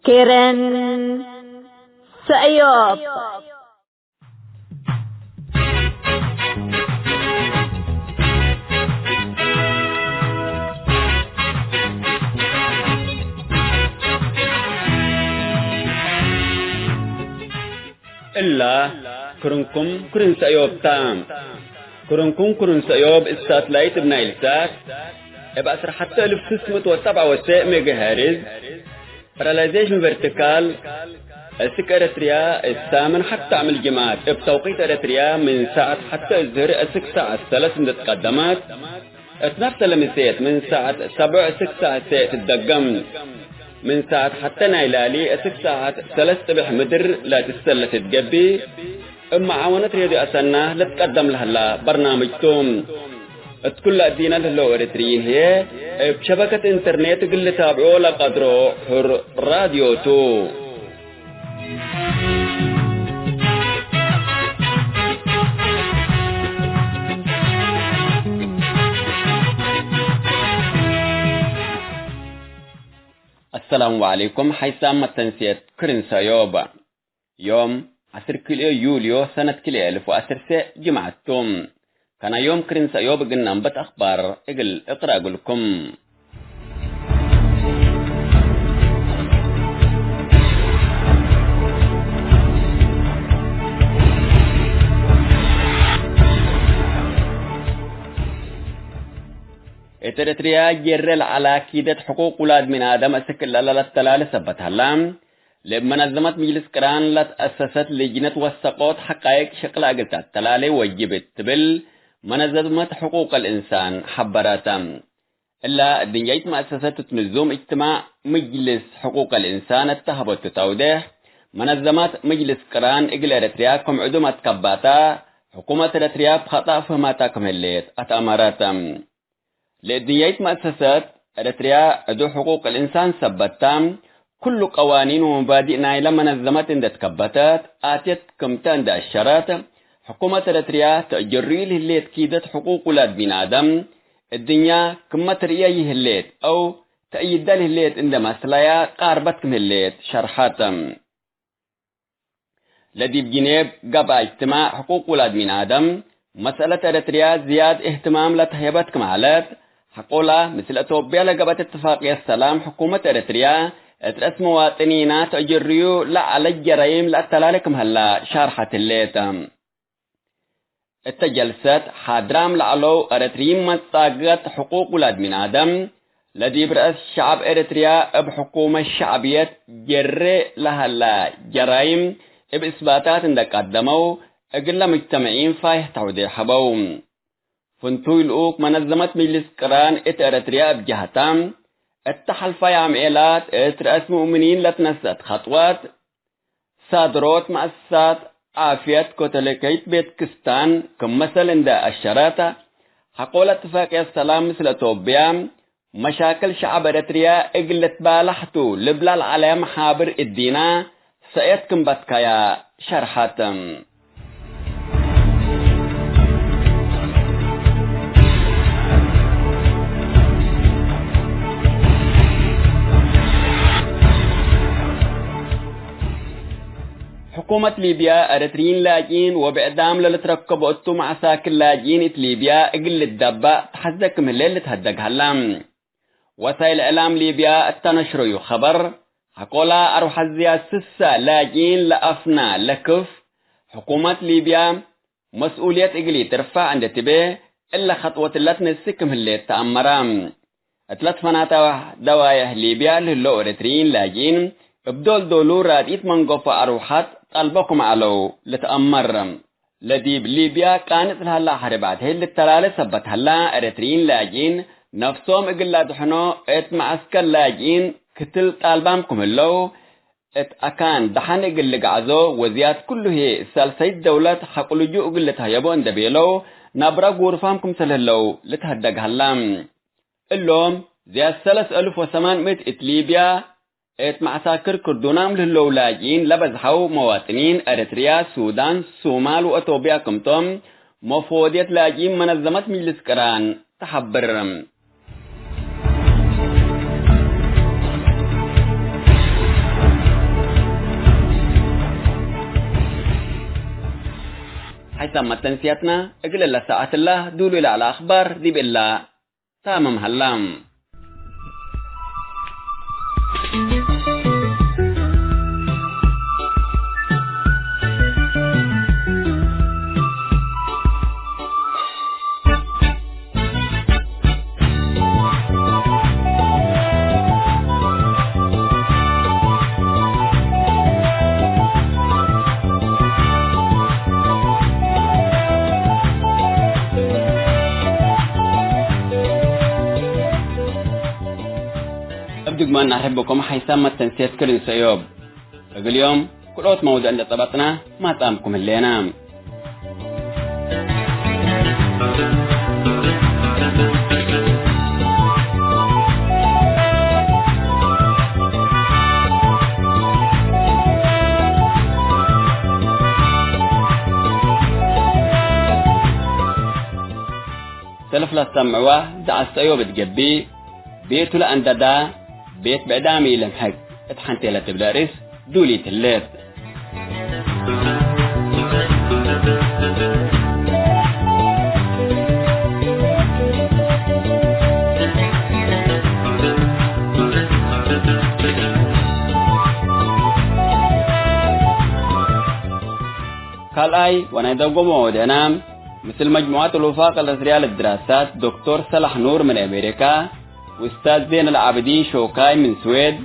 كيرن سأيوب. إلا كرنكم كرن سأيوب تام كرنكم كرن سأيوب الساتلايت بنايلسات ابقى حتى 1607 ميجا هرتز ريلايزيشن فيرتيكال السك اريتريا الثامن حتى عمل جماعات بتوقيت اريتريا من ساعة حتى الظهر السك ساعة 3 تقدمت اتنفت لمسيت من ساعة 7 6 تدقم من ساعة حتى نايلالي 6 3 بح مدر لا تستلة تتقبي اما عاونت رياضي اسنا لتقدم لها برنامجتهم تكل الدينا للو اريتري هي بشبكة انترنت قل تابعوا لقدرو حر راديو تو. السلام عليكم. حيثما تنسيت كرن سايوبا يوم 10 يوليو سنة 2010 جمعتم كان يوم كرن سايوبا قلنا نبت أخبار اقرأ لكم. اتريتريا جرل على كيدة حقوق ولاد من آدم أسكال للتلال سبتها لام لمنظمة مجلس كران لتأسست لجنة والسقوط حقائق شكل أقلت التلال وجبت تبل منظمة حقوق الإنسان حبراتا إلا دنجيت مؤسسة تنظم اجتماع مجلس حقوق الإنسان اتهبت تتوضح منظمة مجلس كران إقل اريتريا كم عدومة كباتا حكومة اريتريا بخطأ فهماتا كمهليت أتأمراتا لديت مؤسسات اريتريا ادو حقوق الانسان ثبتام كل قوانين ومبادئنا الى منظمات تكبتات اتت كمتان دا الشرات حكومة اريتريا تجري لهليت كيدت حقوق ولاد بن ادم الدنيا كما تريا يهليت او تأيد لهليت عندما سلايا قاربت كمهليت شرحاتم لدي بجنيب قبع اجتماع حقوق ولاد بن ادم مسألة اريتريا زياد اهتمام لتهيبت كمالات حقولا مثل أتوبيا لقبت اتفاقية السلام حكومة اريتريا اترأس مواطنينا تأجريو لا على الجرائم لا تلالكم هلا شارحة الليتم التجلسات حادرام لعلو اريتريم مستاقت حقوق ولاد من آدم لدي برأس شعب اريتريا بحكومة الشعبية جري لهلا جرائم بإثباتات اندك قدموا اقل مجتمعين فايه توضيح بوم فنتوي الأوك منظمة مجلس كران اريتريا بجهتام التحلفة عميلات رئيس مؤمنين لتنسات خطوات صادروت مؤسسات عافية كوتليكيت بيت كستان كمثل دا الشراتة حقول اتفاقية السلام مثل توبيا مشاكل شعب اريتريا اقلت بالحتو لبلال على محابر الدينا سيتكم باتكايا شرحاتم. حكومة ليبيا اريتريين لاجئين وبإعدام للتركب أتو مع ساكن لاجئين ليبيا اقل الدبا تحزك من الليل تهدق هلام وسائل إعلام ليبيا التنشر خبر حقولا أروح الزياسة لاجئين لأفنا لكف حكومة ليبيا مسؤولية اقلي ترفع عند تبه إلا خطوة اللي تنسك من الليل تأمرام 3 فناتا دوايا ليبيا للو اريتريين لاجئين بدول دولو راديت منقوفة أروحات طلبكم علو لتأمر لديب ليبيا كانت لها حربات هي اللي التلالة سبت هلا اريتريين لاجين نفسهم اقل دحنو معسكر لاجين كتل طالبامكم اللو اكان دحن اقل قعزو وزياد كله هي سالسيد دولة حقلجو اقل تهيبو اندبيلو نبرا غورفامكم سلهلو لتهدق هلام اللوم زياد 3800 ليبيا معساكر كردونام للولاجين لبزحو مواطنين اريتريا سودان صومال واتوبيا كمتم مفودية لاجين منظمة مجلس كران حيث ما تنسيتنا اقل الله ساعة الله دولوا إلى على أخبار دي بالله تامم هلام. ما نحبكم حيثما تنسيت كل سيوب. اليوم كل وقت موضوع اللي طبقنا ما تامكم اللينا. سلف لا سمعوا دع السيوب تجبي بيت لا أنددا بيت بعدامي لمحك اتحنتي لا تبدارس دولي تلات قال أي وانا يدوقوا موضعنام مثل مجموعات الوفاق الأسرية للدراسات دكتور صلاح نور من أمريكا واستاذ زين العابدين شوكاي من سويد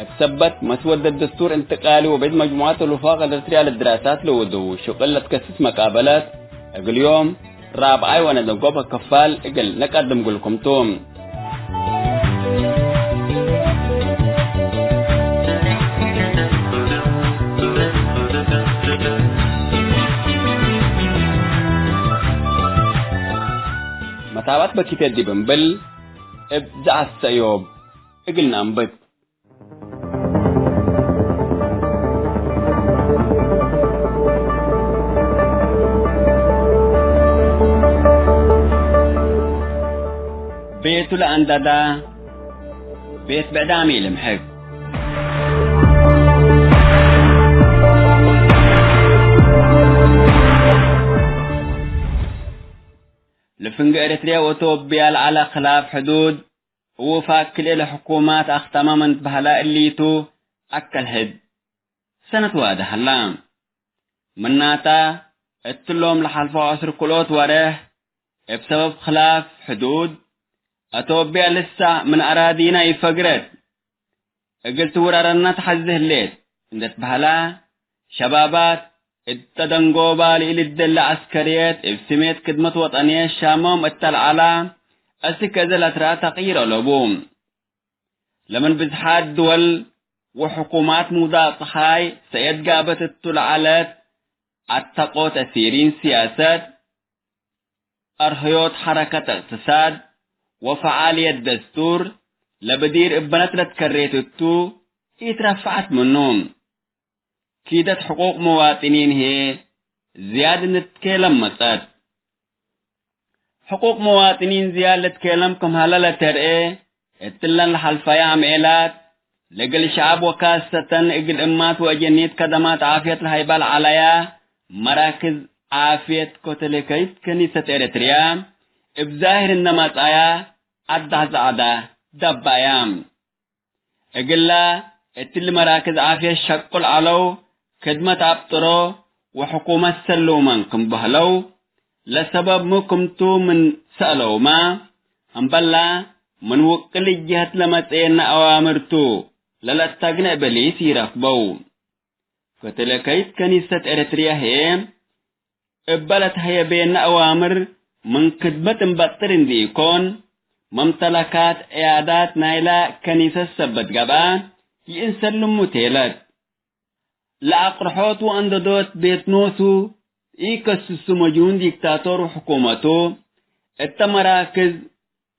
بسبت مسودة الدستور انتقالي وبعد مجموعات الوفاق الأسرية للدراسات لودو شغلة تكسس مقابلات اليوم رابعي وانا دنقوبها كفال اقل نقدم قولكم توم. متابعت بكتاب دي بنبل ابدع السيوب اقلنا انبت بيت الأنددا بيت بعدامي لمحك لفنق إريتريا وإثيوبيا على خلاف حدود وفاك كل الحكومات اختمامن بهلا الليتو أكل هد سنة واده هلام مناتا اتلوم لحلفو عصر كلوت وراه بسبب خلاف حدود إثيوبيا لسه من أراضينا يفقرت قلت ورارنا تحزه الليت اندت بهلا شبابات التدنقوبة لإلد العسكريات بسميت خدمة وطنية الشاموم التلعلا أسكزل أترى تغيير الأبوم لمن بزحات دول وحكومات مضاطحاي سيتقابت التلعالات التقوت أسيرين سياسات أرهيوت حركة اقتصاد وفعالية دستور لبدير ابنت لتكريت التو اترفعت منهم كيدت حقوق مواطنين هي زيادة نتكلم مسات حقوق مواطنين زيادة نتكلم كم هلا ترى اتلن الحلفايا عميلات لقل شعب وكاسة اقل امات واجنيت كدمات عافية الهيبال عليا مراكز عافية كتلكيت كنيسة إريتريا بظاهر النمات آيا أدها زعدا دبايام اقل اتل مراكز عافية شكل علو خدمة أبطرو وحكومة سلومان كم بهلو لسبب مكمتو من سألو ما أمبلا من وكل الجهة لمتين أوامرتو للتقنع بليس يركبو فتلكيت كنيسة إريتريا هي إبالت هي بين أوامر من خدمة مبطرين ديكون ممتلكات إعادات نايلة كنيسة سبت قبا ينسلم متيلت لأقرحوت وأنددوت بيت نوسو إيكسسو مجون ديكتاتور وحكومتو التمراكز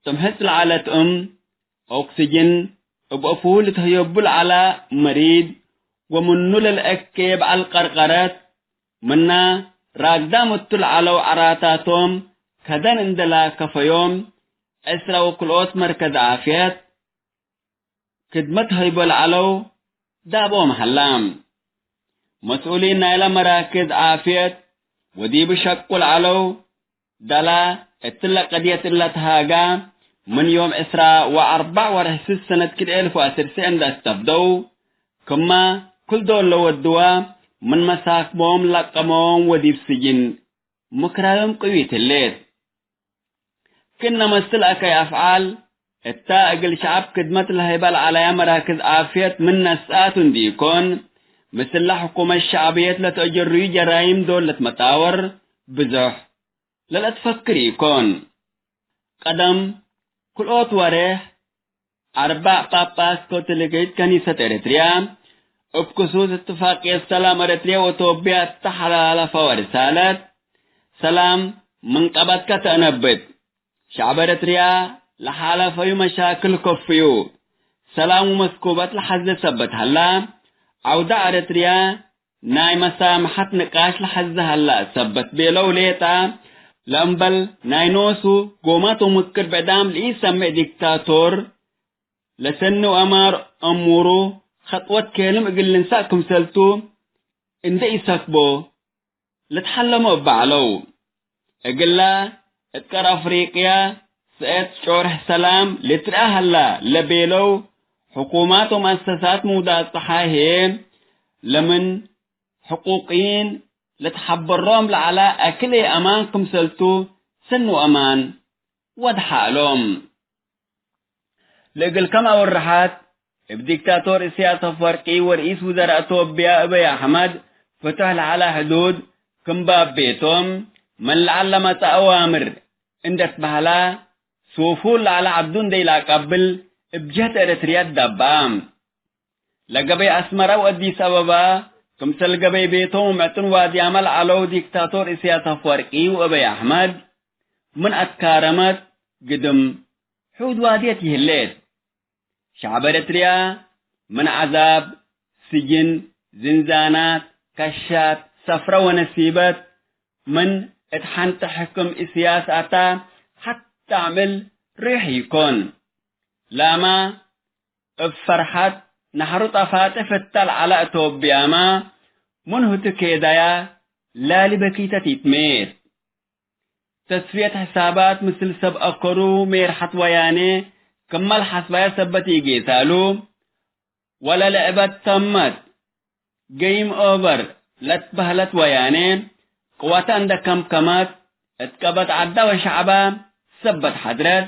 تمهس العالة أكسجين بأفول تهيبل على مريض ومنو للأكيب على القرقرات منا راقدام التل على عراتاتهم كدن اندلا كفيوم أسرا وكلوت مركز عافيات خدمت هيبل علو دابو محلام مسؤولين نايلا مراكز عافيت ودي بشكل علو دلا اتلا قدية إلا تهاجا من يوم 24 ورهس سنة كده 1090 دا استفدو كما كل دول لو الدوا من مساك بوم لقموم ودي بسجن مكراهم قوية الليل كنا مثل أكي أفعال التاقل شعب كدمة الهيبال على مراكز عافية من نسآت ديكون مثل حكومة الشعبية لتأجري جرائم دولة متاور بزح لا تفكر يكون قدم كل أوت وريه 4 باباس كوتلقيت كنيسة إريتريا بخصوص اتفاقية السلام إريتريا وإثيوبيا تحلال ورسالة سلام من قبض كتنبت شعب إريتريا لحالة في مشاكل كفيو سلام مسكوبات لحز سبت هلا عودة إريتريا ناي مسامحة نقاش لحز هلا سبت بيلو ليتا لامبل ناينوسو قوماتو مكر بعدام لإيسام ديكتاتور لسنو أمار أمورو خطوة كلم اقل نساكم سلتو اند إيساكبو لتحلموا بعلو اقلا اتكار أفريقيا سأت شورح سلام لترأهلا لبيلو حكومات ومؤسسات مودات صحاهين لمن حقوقين لتحبرهم لعلى أكل أمانكم سلتو سنو أمان ودحا لهم لقل كما ورحات بديكتاتور إسياس أفورقي ورئيس وزراء إثيوبيا أبي أحمد فتح على حدود كم باب بيتهم من لعلمة أوامر اندت بهلا سوفول على عبدون ديلا قبل بجهة إريتريا الدبام لقبي أسمرا وأديس أبابا كم سلقبي بيتهم معتن وادي عمل على ديكتاتور إسياس أفورقي وأبي أحمد من أتكارمت قدم حود واديته الليل شعب إريتريا من عذاب سجن زنزانات كشات سفرة ونسيبات من اتحن تحكم السياسة حتى عمل ريح يكون لما بفرحت نحر طفات فتل على إثيوبيا ما منه تكيدايا لا لبكيتة تتمير تسفية حسابات مثل سب أقرو ميرحت وياني كمال حسبايا سبتي جيسالو ولا لعبت تمت جيم اوفر لتبهلت وياني قوات عندك كم كمات اتكبت عدا وشعبا سبت حضرت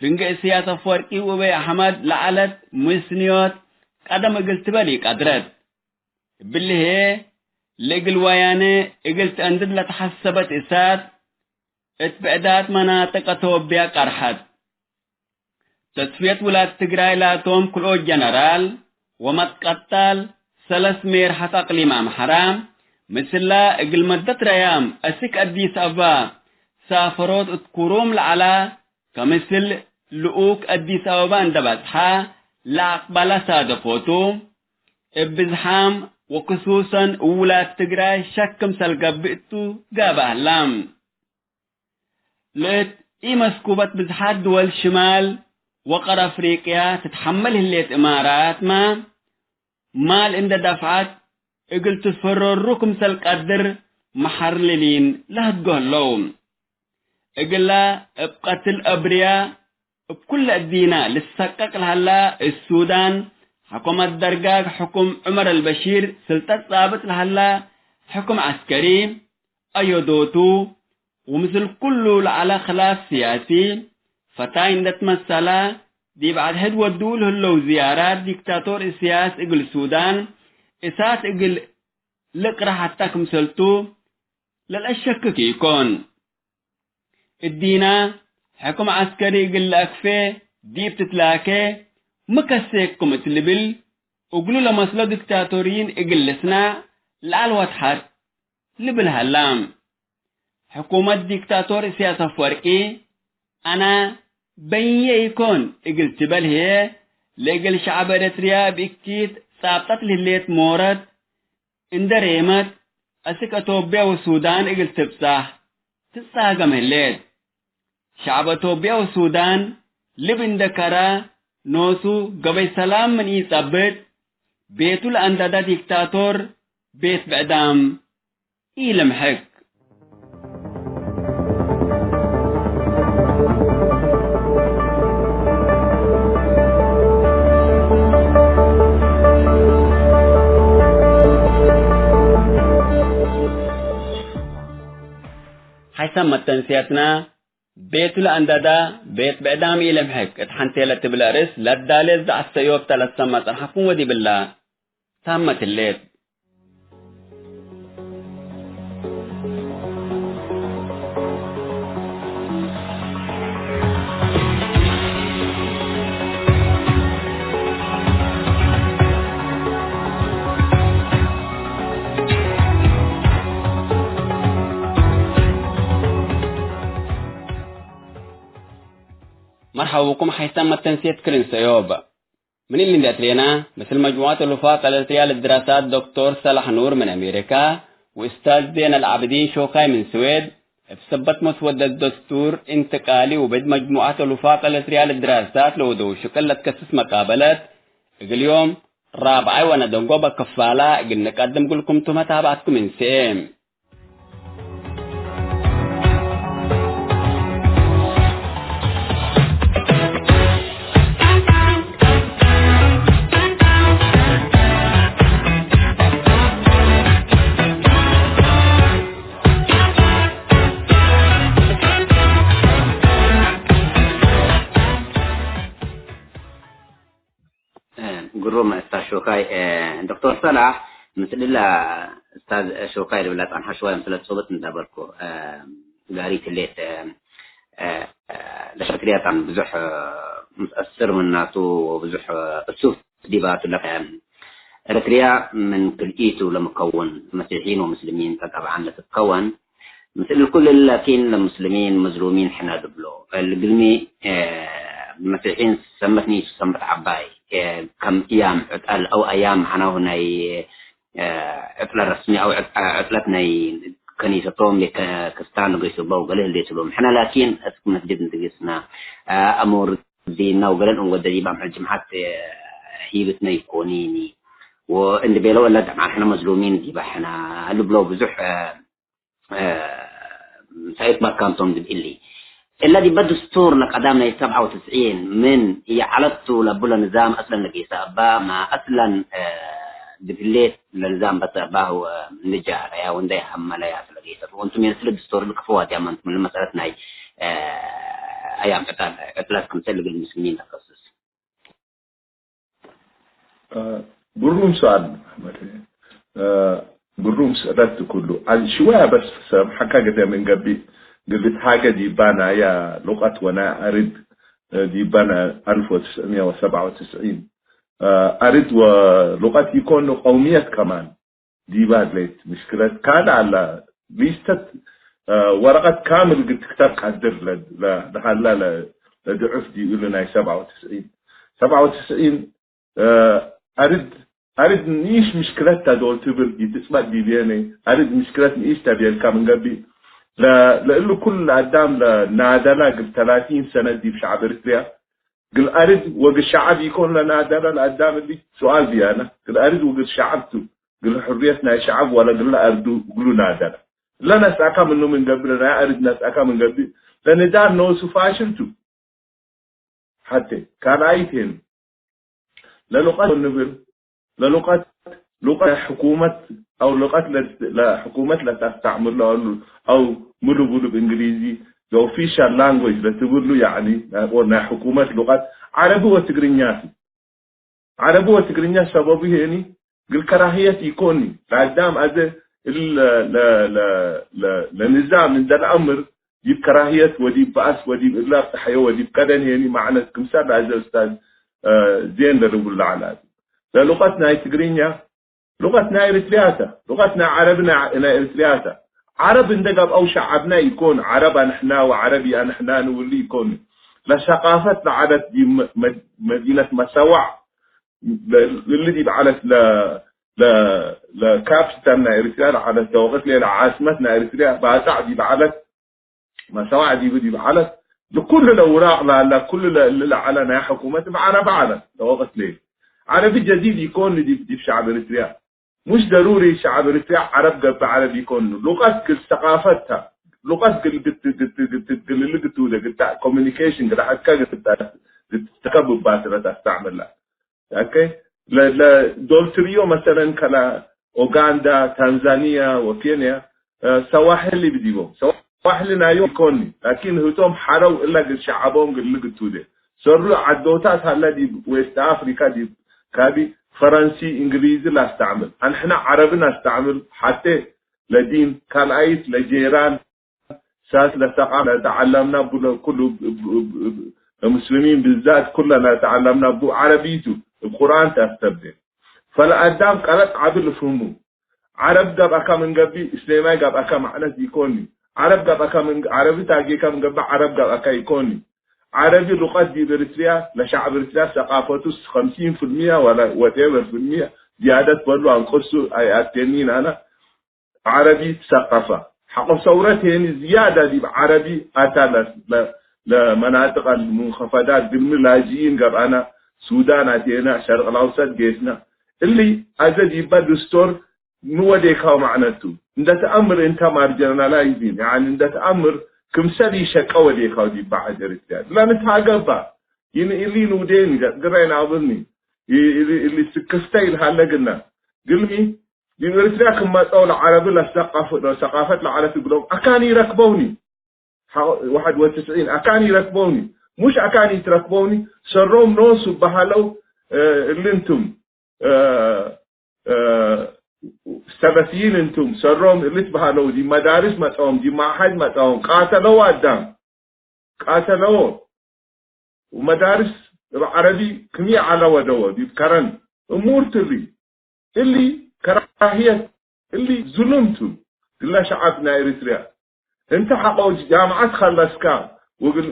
فنق سياسة فورقي وبي أحمد لعلت مسنيوت قدم قلت بالي قدرت باللي هي لقل وياني قلت اندد لتحسبت إسات اتبعدات مناطق إثيوبيا قرحت تسفية ولاد تقراي لاتهم كلو جنرال ومتقتل 3 ميرحة أقليم حرام مثل اقل مدة ريام أسك أديس أبا سافروت اتكروم لعلا كمثل لؤوك أديس أبا اندبتحا لأقبل سادفوتو ابزحام وخصوصا ولاد تقراي شكم سلقبئتو قابه اللام لت مسكوبة بزحات دول شمال وقر أفريقيا تتحمل هليت إمارات ما مال إند دفعت قلت فرركم سالقدر محرلين لا تقولون إقلا ابقت الأبرياء بكل الدينا للسقق لهلا السودان حكومة درقاق حكم عمر البشير سلطة ثابت لهلا حكم عسكري أيودوتو ومثل كله على خلاف سياسي فتاين دت مسألة دي بعد هد ودول هلو زيارات ديكتاتور السياس اقل السودان اساس اقل لقرا حتى كمسلتو للأشكك يكون الدينا حكم عسكري اقل اكفي دي بتتلاكي مكسيكم تلبل اقلوا لمسلا ديكتاتوريين اقل لسنا لعالواتحات لبل هلام حكومة ديكتاتور سياسة فورقي أنا بيني يكون إقل تبال هي لإقل شعب إريتريا بإكتيد سابطت لليت مورد اندريمت أسك إثيوبيا والسودان إقل تبصاح تساقم الليت شعب إثيوبيا والسودان لبن دكرا نوسو قبي سلام من إيصابت بيتو لأندادا ديكتاتور بيت بعدام إيلم حق متنسيتنا بيت الأندادا بيت بإدام إلمحك اتحنتي لتبلارس لدالز عالسيوب تلسمت الحكومة دي بالله تامت الليل. مرحبا بكم حيثم التنسيق كرين سيوب من اللي نداترينا مثل مجموعة الوفاق الارتيال الدراسات دكتور صالح نور من أمريكا وأستاذ دين العابدين شوقاي من السويد بسبت مسودة الدستور انتقالي وبد مجموعة الوفاق الارتيال الدراسات لودو شكلت كسس مقابلات اليوم رابعة وانا دنقوبة كفالة قلنا نقدم لكم تابعتكم من سيم. قروم أستاذ شوقاي دكتور صلاح مثل الله أستاذ شوقاي اللي بلات عنها شوية مثل صوبت ندابركو قاريت الليت لشكريات عن بزح متأثر من ناتو وبزح السوف ديبات لك إريتريا من كلئيتو لمكون مسيحيين ومسلمين طبعا لتتكون مثل الكل لكن المسلمين مظلومين حنا دبلو القلمي المسيحيين سمتني سمت عباي كم أيام عطل أو أيام معنا هنا عطلة رسمية أو عطلتنا كنيستهم لكستان وقيسوا وقاله اللي يسلوهم حنا لكن أسكن مسجد نتقسنا أمور ديننا وقالن ودي بام الجمعات هيبتنا يكونيني وإن بيلو اللي دعم حنا مظلومين دي بحنا لبلو بزح سايت ما كانتم دبئلي الذي بده دستور لقدامنا 97 من يعلطوا لبلا نظام اصلا لقيسا با ما اصلا دبليت لنظام بتباه نجار يا وندي حمله يا لقيسا وانتم ينسل الدستور الكفوات يا من مسالتنا ايام اطلاقكم تلقى المسلمين تخصص بروم سؤال بروم سؤالات كله عن شويه بس حكا قد من قبل قلت حاجة دي بانا يا لغة وانا أرد دي بانا 1997 أرد ولغة يكون قومية كمان دي بعد ليت مشكلة كان على ليستة ورقة كامل قد كتاب قدر لحالا لدعف دي يقولنا 97 أرد نيش مشكلة تدول تبر يتسمع دي بياني أرد مشكلة نيش تبيان كامل قبل لأنه كل قدام لنادلا قل 30 سنة دي في شعب إريتريا قل أرد وقل الشعب يكون لنادلا لقدام اللي سؤال دي أنا قل أرد وقل شعبته قل حريتنا شعب ولا قل أردو قلوا نادلا لا ناس أكا منه من قبلنا أرد ناس أكا من قبل لأن دار نوسو فاشلتو حتى كان عايتين للغة النبل لغة حكومة أو لغة حكومة لا تستعمل له أو ملو بإنجليزي لو official language لا تقول له يعني أو حكومة لغة عربي وتقرينيا سببه يعني بالكراهية يكوني قدام هذا النظام من ذا الأمر يب كراهية ودي بأس ودي إغلاق تحية ودي كذا يعني معنى كمسار هذا أستاذ زين لرجل العلاج لغتنا تقرينيا لغتنا إريترياتا لغتنا عربنا إريترياتا عرب اندقب أو شعبنا يكون عربا نحنا وعربي نحنا نولي يكون لثقافتنا عادت دي مدينة مساوع الذي بعلت لكابتنا إريتريا على توقت لنا عاصمتنا إريتريا بعد بعلت مساوع دي بعلت لكل الأوراق لكل اللي علنا حكومة معنا بعلت توقت ليه عربي جديد يكون دي في شعب إريتريا مش ضروري شعب إريتريا عرب قبل عربي يكون لغات كل ثقافتها لغات كل اللي قلتوا ده communication كده حتى تكبب باترة تستعملها اوكي دول تريو مثلا كلا اوغندا تنزانيا وكينيا سواحلي بديبو واحلنا يكوني لكن هتوم حروا إلا قد شعبهم قد لقتوا ده سروا عدوتات هلا دي ويست أفريقيا دي كابي فرنسي إنجليزي لا استعمل نحن عربنا استعمل حتى لدين كان أيت لجيران ساس لثقافة تعلمنا كل المسلمين بالذات كلنا تعلمنا بعربيته القرآن تستبدل فالأدام قالت عدل فهمه عرب قب أكا من قبي إسلامي قب أكا معنى يكوني عرب قب أكا من عربي تاجي كم قب عرب قب أكا يكوني عربي لغات دي بريتريا لشعب بريتريا ثقافته 50% ولا whatever في المية زيادة برضو عن قصة آيات تانيين أنا عربي ثقافة حق ثورتين زيادة دي عربي أتى لمناطق المنخفضات بالملاجئين قب أنا سودان أتينا شرق الأوسط جيتنا اللي أزد يبقى دستور نوديكاو معناته إن تأمر أنت مارجنالايزين يعني إن تأمر كم سري شكاو ديكاو دي بعد رجال لا نتعقبها اللي نودين قرينا أظني اللي سكستيل هالجنا قلمي يرسلك ما تقول عربي لا ثقافة العرب يقولون أكاني ركبوني 91 أكاني ركبوني مش أكاني تركبوني سرهم نوس بحالو اللي انتم سبسيين انتم سرهم اللي تبحالو دي مدارس متعوم دي معهد متعوم قاتلوا قدام قاتلوا ومدارس عربي كمية على ودوا دي بكرن أمور تري اللي كراهية اللي ظلمتوا كلا شعبنا إريتريا انت حقوا جامعات خلصكا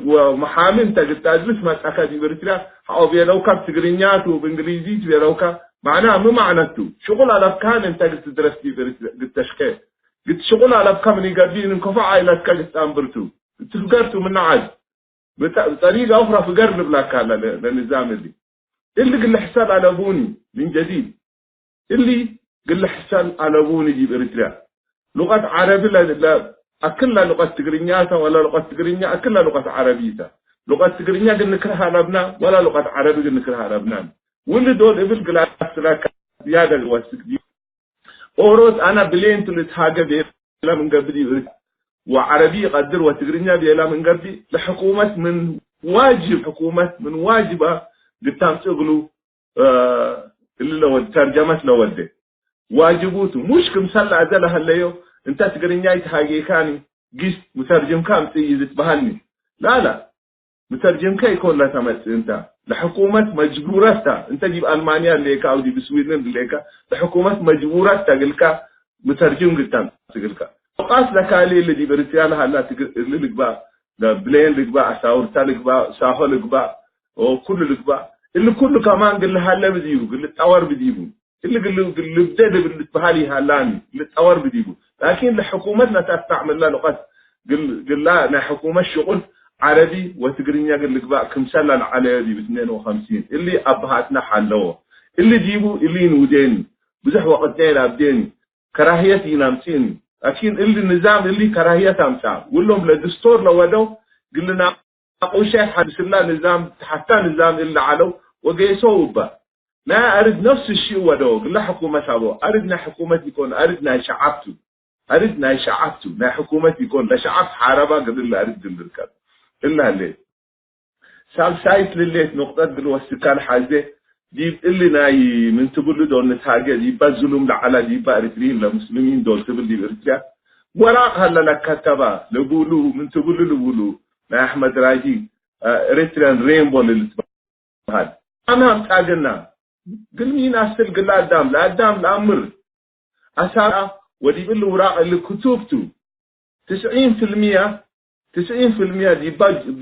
ومحامي انت قلت أجلس ما تأكد إريتريا حقوا بيلوكا بتقرينيات وبإنجليزي بيلوكا معناها مو معناته شغل على أفكان انت قلت درستي قلت تشكي قلت شغل على أفكان من يقابلين انكفع عائلتك قلت أمبرتو تفقرتوا من عاد بطريقة أخرى فقرب لك هذا للنظام اللي قل حساب على أبوني من جديد اللي قل حساب على أبوني جيب إريتريا لغة عربية لا أكلها لغة تقرينياتها ولا لغة تقرينيا أكلها لغة عربية لغة تقرينيا قل نكرها لبنان ولا لغة عربية قل نكرها لبنان واللي دول إبل قل أسلاك زيادة الواسك أوروت أنا بلين تلتحاجة بيلا من قبل وعربي قدر وتقرينيا بيلا من قبل لحكومة من واجب حكومة من واجبة قدام تغلو اللي لو ترجمة لو ودي واجبوته مش كمثال عدلها الليو انت تقرينيا يتحاجي كاني قيس مترجم كام تيزت بهالني لا مترجم كي يكون لا تمس انت لحكومة مجبورتها انت جيب ألمانيا ليكا أو جيب سويدن ليكا لحكومة مجبورتها قلكا مترجم قدام تقلكا وقاس لك اللي دي بريتيانا هلا اللي لك بقى بلين لك بقى ساورتا لك بقى سافا لك بقى وكل لك بقى اللي كله كمان قل هلا بديبو قل التور بديبو اللي قل بدأ بالتبهالي هلاني اللي التور بديبو لكن لحكومتنا تستعمل لها لغات قل لا أنا حكومة الشغل عربي وتقرينيا قل لك بقى كمسلل على دي ب 52 اللي أبهاتنا حلوه اللي جيبوا اللي نوديني بزح وقتين أبديني كراهيتي نامتيني لكن اللي النظام اللي كراهية تامسا ولهم للدستور لو ودوا قلنا أقول شيء حدث الله نظام حتى نظام اللي علو وقيسوا بقى لا أرد نفس الشيء ودوا قل حكومة سابو أردنا حكومة يكون أردنا شعبته لا حكومة يكون لا شعب حاربا قبل لا أرد الركاب إلا الليل سال سايت لليت نقطة بالوسكان حاجة دي اللي ناي من تقول دون نتاجة دي بزلهم لعلى دي بارترين لمسلمين دول تقول دي برجع وراء هلا لكتبا لقولوا من تقول لقولوا نا أحمد راجي ريتران رينبو للتبهاد أنا تاجنا قل مين أصل قل لا أدام الأمر أسارة ودي بالله وراء اللي كتبته 90% دي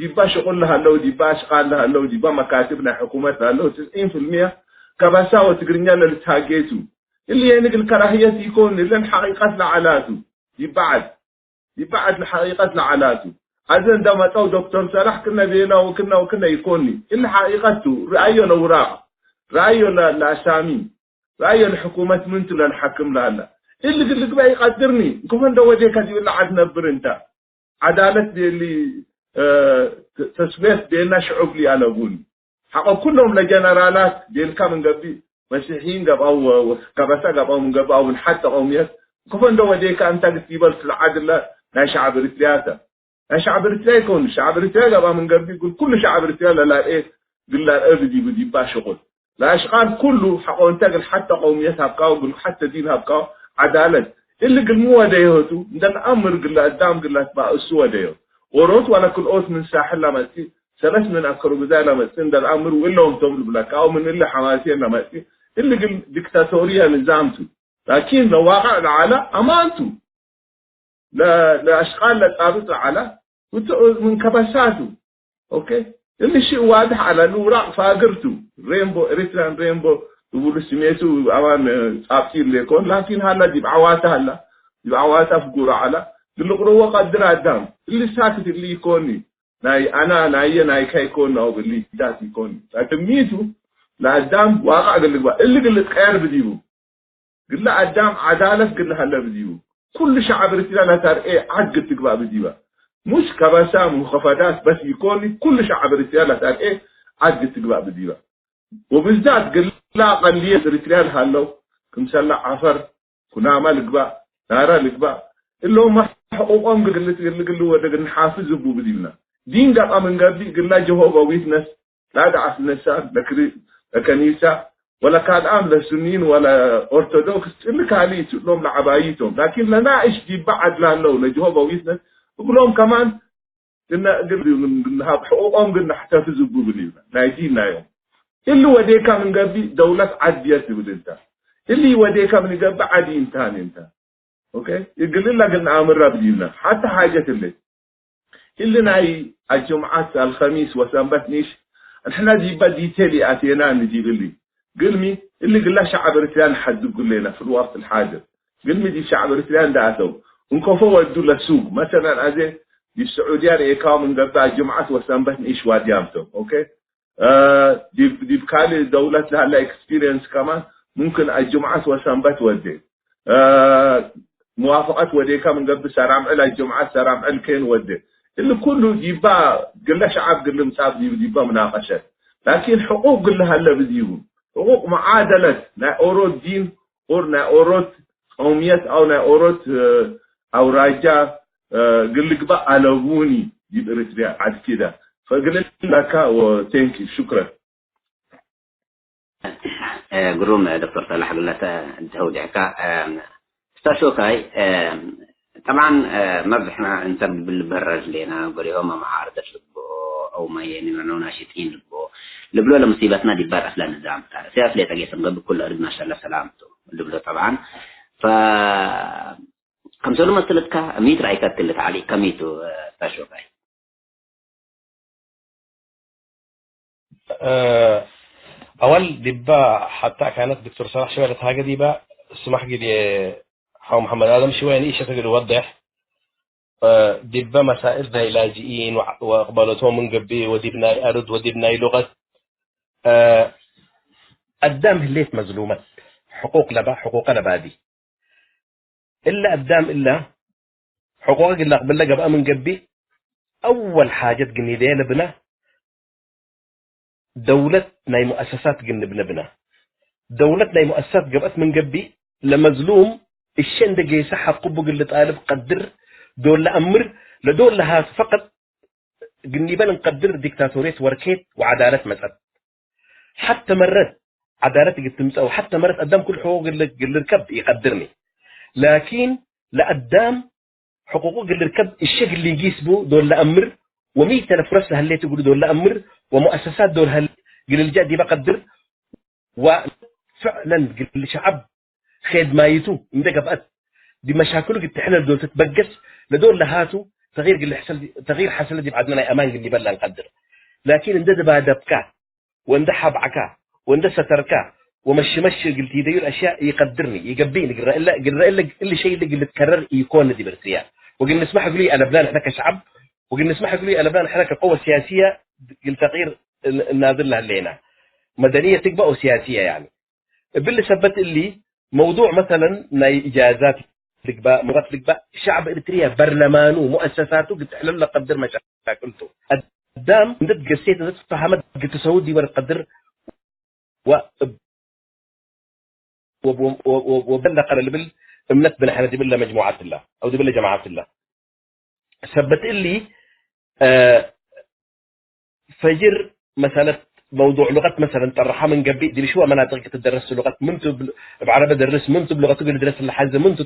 باش شغل لها لو دي باش قال لها لو دي با مكاتبنا حكومتنا لو 90% كبسا وتقرنيا للتاجيتو اللي يعني الكراهية يكون لأن حقيقتنا علاته دي بعد الحقيقتنا علاته هذا عندما تو دكتور صلاح كنا بينا وكنا يكوني اللي حقيقته رأيه الأوراق رأيه الأسامي رأيه الحكومة منتو للحكم لها اللي قلت بقى يقدرني كمان ده وجهك يقول عاد نبر انت عدالة دي اللي تسويت بيننا شعوب لي على بوني حقا كلهم لجنرالات دي الكامن قبل مسيحيين قبل أو كبسة قبل أو من قبل أو من حتى أو ميس كمان ده وجهك أنت تجيبل في العدل نا شعب إريتريا نا شعب إريتريا يكون شعب إريتريا قبل من قبل يقول كل شعب إريتريا لا إيه قل لا بدي باشغل لا أشغال كله حقون تقل حتى قوميتها بقاو قل حتى دينها بقاو عدالة اللي قل مو وديهوتو ده الأمر قل قدام قل بقى السوى ديهو وروت ولا كل أوت من ساحل لما تي سلس من أكرو بذا لما تسند الأمر وإلا هم تمل بلاك أو من اللي حماسية لما تي اللي قل ديكتاتورية نظامته لكن لو واقع على أمانته لا أشغال لا تابط على من كبساته أوكي اللي شيء واضح على الوراق فاقرته رينبو إريتريان رينبو يقولوا سميته أوان أبتير ليكون لكن هلا دي بعواته هلا دي بعواته فقورة على اللي قروه قدر الدم اللي ساكت اللي يكوني ناي كي يكون أو اللي ذات يكوني لكن ميتو لا الدم واقع اللي قلت خير بديبو قل له الدم عدالة قل له هلا بديبو كل شعب رسالة لا ترى إيه عقد تقبع بديبا مش كبسام وخفادات بس يكوني كل شعب رسالة ترى إيه عقد تقبع بديبا وبالذات قل لا قلية رسالة هلو كمسلع عفر كنا عمل قبع نارا لقبع اللي هم حقوقهم قلوا ودقن حافظ أبو بديبنا دين قطع من قبل قلنا جهوبا ويتنس لا دعس النساء لكنيسة ولا كان عامل سنين ولا أرثوذكس اللي كان يسلم لعبايتهم لكن لنا إيش دي بعد لانه لجهوبا ويتنس وقول لهم كمان قلنا حقوقهم قلنا احتفظوا أبو بديبنا نايدينا يوم اللي وديك من قبل دولة عدية بدلتا اللي وديك من قبل عادي انت اوكي يقول لنا قلنا امر بدينا حتى حاجه اللي ناي الجمعات الخميس وسنبت نيش احنا دي بدي تلي اتينا نجيب لي قلمي اللي قلنا شعب رسلان حد يقول لنا في الوقت الحاضر قلمي دي شعب رسلان داتو ونكفوا ودوا للسوق مثلا ازي دي السعوديه ريكاو من قبل الجمعات وسنبت نيش واديامتو اوكي دي بكالي دولة لها اكسبيرينس كمان ممكن الجمعات وسنبت ودي موافقات وديكا من قبل سرام على الجمعة سرام على كين ودي اللي كله يبا قلنا شعب قلنا مصاب يبا مناقشة لكن حقوق قلنا هلا بديهم حقوق معادلة نا أورود دين نا أورود قوميات أو نا أورود أو راجع قلنا بقى ألووني يبقى رتبيع عاد كده فقلنا لك وتنكي شكرا قروم دكتور صالح قلنا تهودعك استشوكاي طبعا ما احنا انت بالبرج لنا قريهم ما عارضش لبو او ما يعني ما ناشطين لبو لمصيبتنا دي بار اصلا نظام تاع سياس لي تاجي سنغ بكل ارض ما شاء الله سلامته لبو طبعا ف كم سؤال مثلتك 100 رايك تلت علي كميتو استشوكاي اول دبا حتى كانت دكتور صلاح شويه حاجه دي بقى اسمح لي حو محمد آدم شوية إيش تقدر يوضح دبا مسائل ذي لاجئين وقبلتهم من قبل ودبناي أرض ودبناي لغة قدام هليت مظلومات حقوق لبا حقوق لبادي إلا قدام إلا حقوقك اللي قبل لك بقى من قبل أول حاجة جنيدية لبنا دولتنا مؤسسات جنبنا دولتنا مؤسسات جبت من قبل لمظلوم الشين ده جاي صح قبو قلة طالب قدر دول لأمر لدول لها فقط جنبنا نقدر ديكتاتورية وركيت وعدالة مسألة حتى مرات عدالتي قلت تمس أو حتى مرات قدام كل حقوق اللي ركب يقدرني لكن لقدام حقوق اللي ركب الشيء اللي يجيسبه دول لأمر وميت أنا فرصة هاللي تقول دول لأمر ومؤسسات دول هل قل الجاد دي بقدر وفعلا قل شعب خدمايته عندك بقت دي مشاكله قد تحل دول تتبقس لدول لهاتو تغيير قل حصل تغيير حصل دي بعدنا امان قل بلا نقدر لكن عند دبادبكا وعند حبعكا وعند ستركا ومشي قلت يدير الاشياء يقدرني يقبيني قل اللي شيء اللي قل تكرر يكون دي برسيا وقل نسمح لي انا بلان احنا كشعب وقل نسمح لي انا بلان احنا كقوه سياسيه قل تغيير النازل لها لنا مدنيه تقبأ وسياسيه يعني باللي ثبت اللي موضوع مثلا ناي اجازات لقباء مرات لقباء شعب اريتريا برلمانه ومؤسساته قد تحلل قدر مشاكلته قدام ندت قسيت ندت فهمت قلت سعودي ولا قدر وبلغ قال بال امنت بن حنا دي بالله مجموعات الله او دي بالله جماعات الله ثبت لي فجر مثلا موضوع لغة مثلا طرحها من قبل دي شو مناطق تدرس لغات منتو بعربي درس منتو بلغة تقول درس الحزة منتو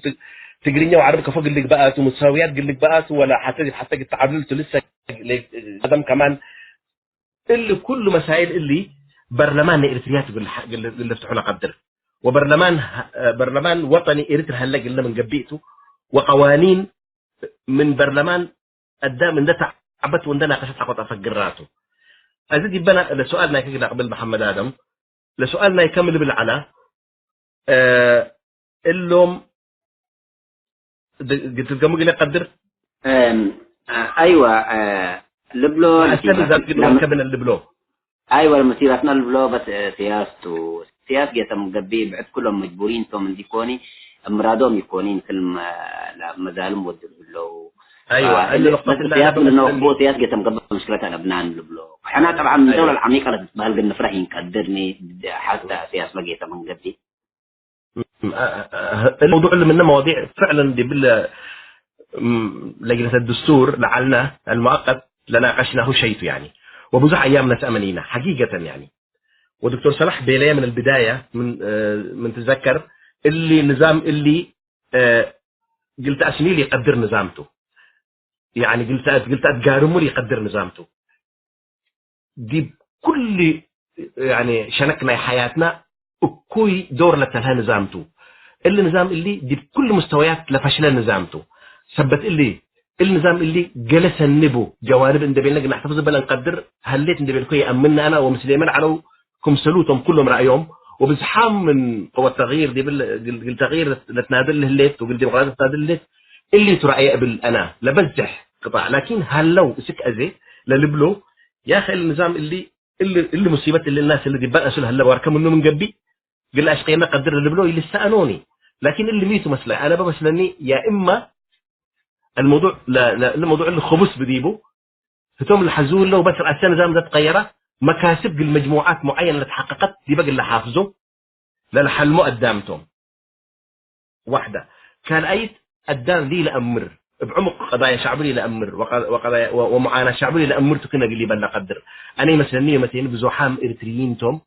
تقرينيا وعربي كفوق اللي بقات ومساويات قل لك بقات ولا حتى تعادلت لسه قدم كمان اللي كل مسائل اللي برلمان اريتريا اللي افتحوا قدر برلمان وطني اريتريا هلا قلنا من قبيته وقوانين من برلمان قدام من ده تعبت وندنا قشت حقوق افقراته ازيد يبنا لسؤالنا كده قبل محمد ادم لسؤالنا يكمل بالعلا اللوم قلت لكم قلنا قدر ايوه لبلو كبن اللبلو ايوه مسيرتنا لبلو بس سياسته جت مقبي بعد كلهم مجبورين تو من ديكوني مرادهم يكونين كل مزالم ودلو ايوه السياسه انه بو سياسه جت مقبل مشكلتها لبنان لبلو احنا طبعا من الدوله العميقه اللي تستاهل قلنا فرح ينقدرني حتى سياسه جت من قبل الموضوع اللي منه مواضيع فعلا دي بال لجنه الدستور لعلنا المؤقت لناقشناه شيء يعني وبزح ايامنا تامنينا حقيقه يعني ودكتور صلاح بيليه من البدايه من تذكر اللي نظام اللي قلت اسنيل يقدر نظامته يعني قلت اتقارموا لي يقدر نظامته دي كل يعني شنكنا حياتنا وكوي دور لتلها نظامته اللي نظام اللي دي بكل مستويات لفشل نظامته ثبت اللي النظام اللي جلس النبو جوانب اندبين لقنا نحتفظ بلا نقدر هليت اندبين كوي امنا انا ومسلمين على كم سلوتهم كلهم رايهم وبزحام من قوى التغيير دي بالتغيير لتنادل الليت وبالديمقراطيه تنادل الليت اللي تراعي قبل انا لبزح قطاع لكن هل لو سك ازي للبلو يا اخي النظام اللي مصيبه اللي الناس اللي بقى اسل هلا واركم منه من قبي قال اشقينا قدر للبلو اللي سالوني لكن اللي ميتوا مثلا انا بمثلني يا اما الموضوع لا الموضوع اللي خبص بديبه فتوم الحزون لو بس السنه نظام ده تغيره مكاسب المجموعات معينه اللي تحققت دي بقى اللي حافظه للحلمه قدامتهم واحده كان اي قدام لي لامر بعمق قضايا شعبيه لامر وقضايا ومعاناه شعبيه لامرته كنا قال لي بلا قدر انا مثلا بزحام اريتريين توم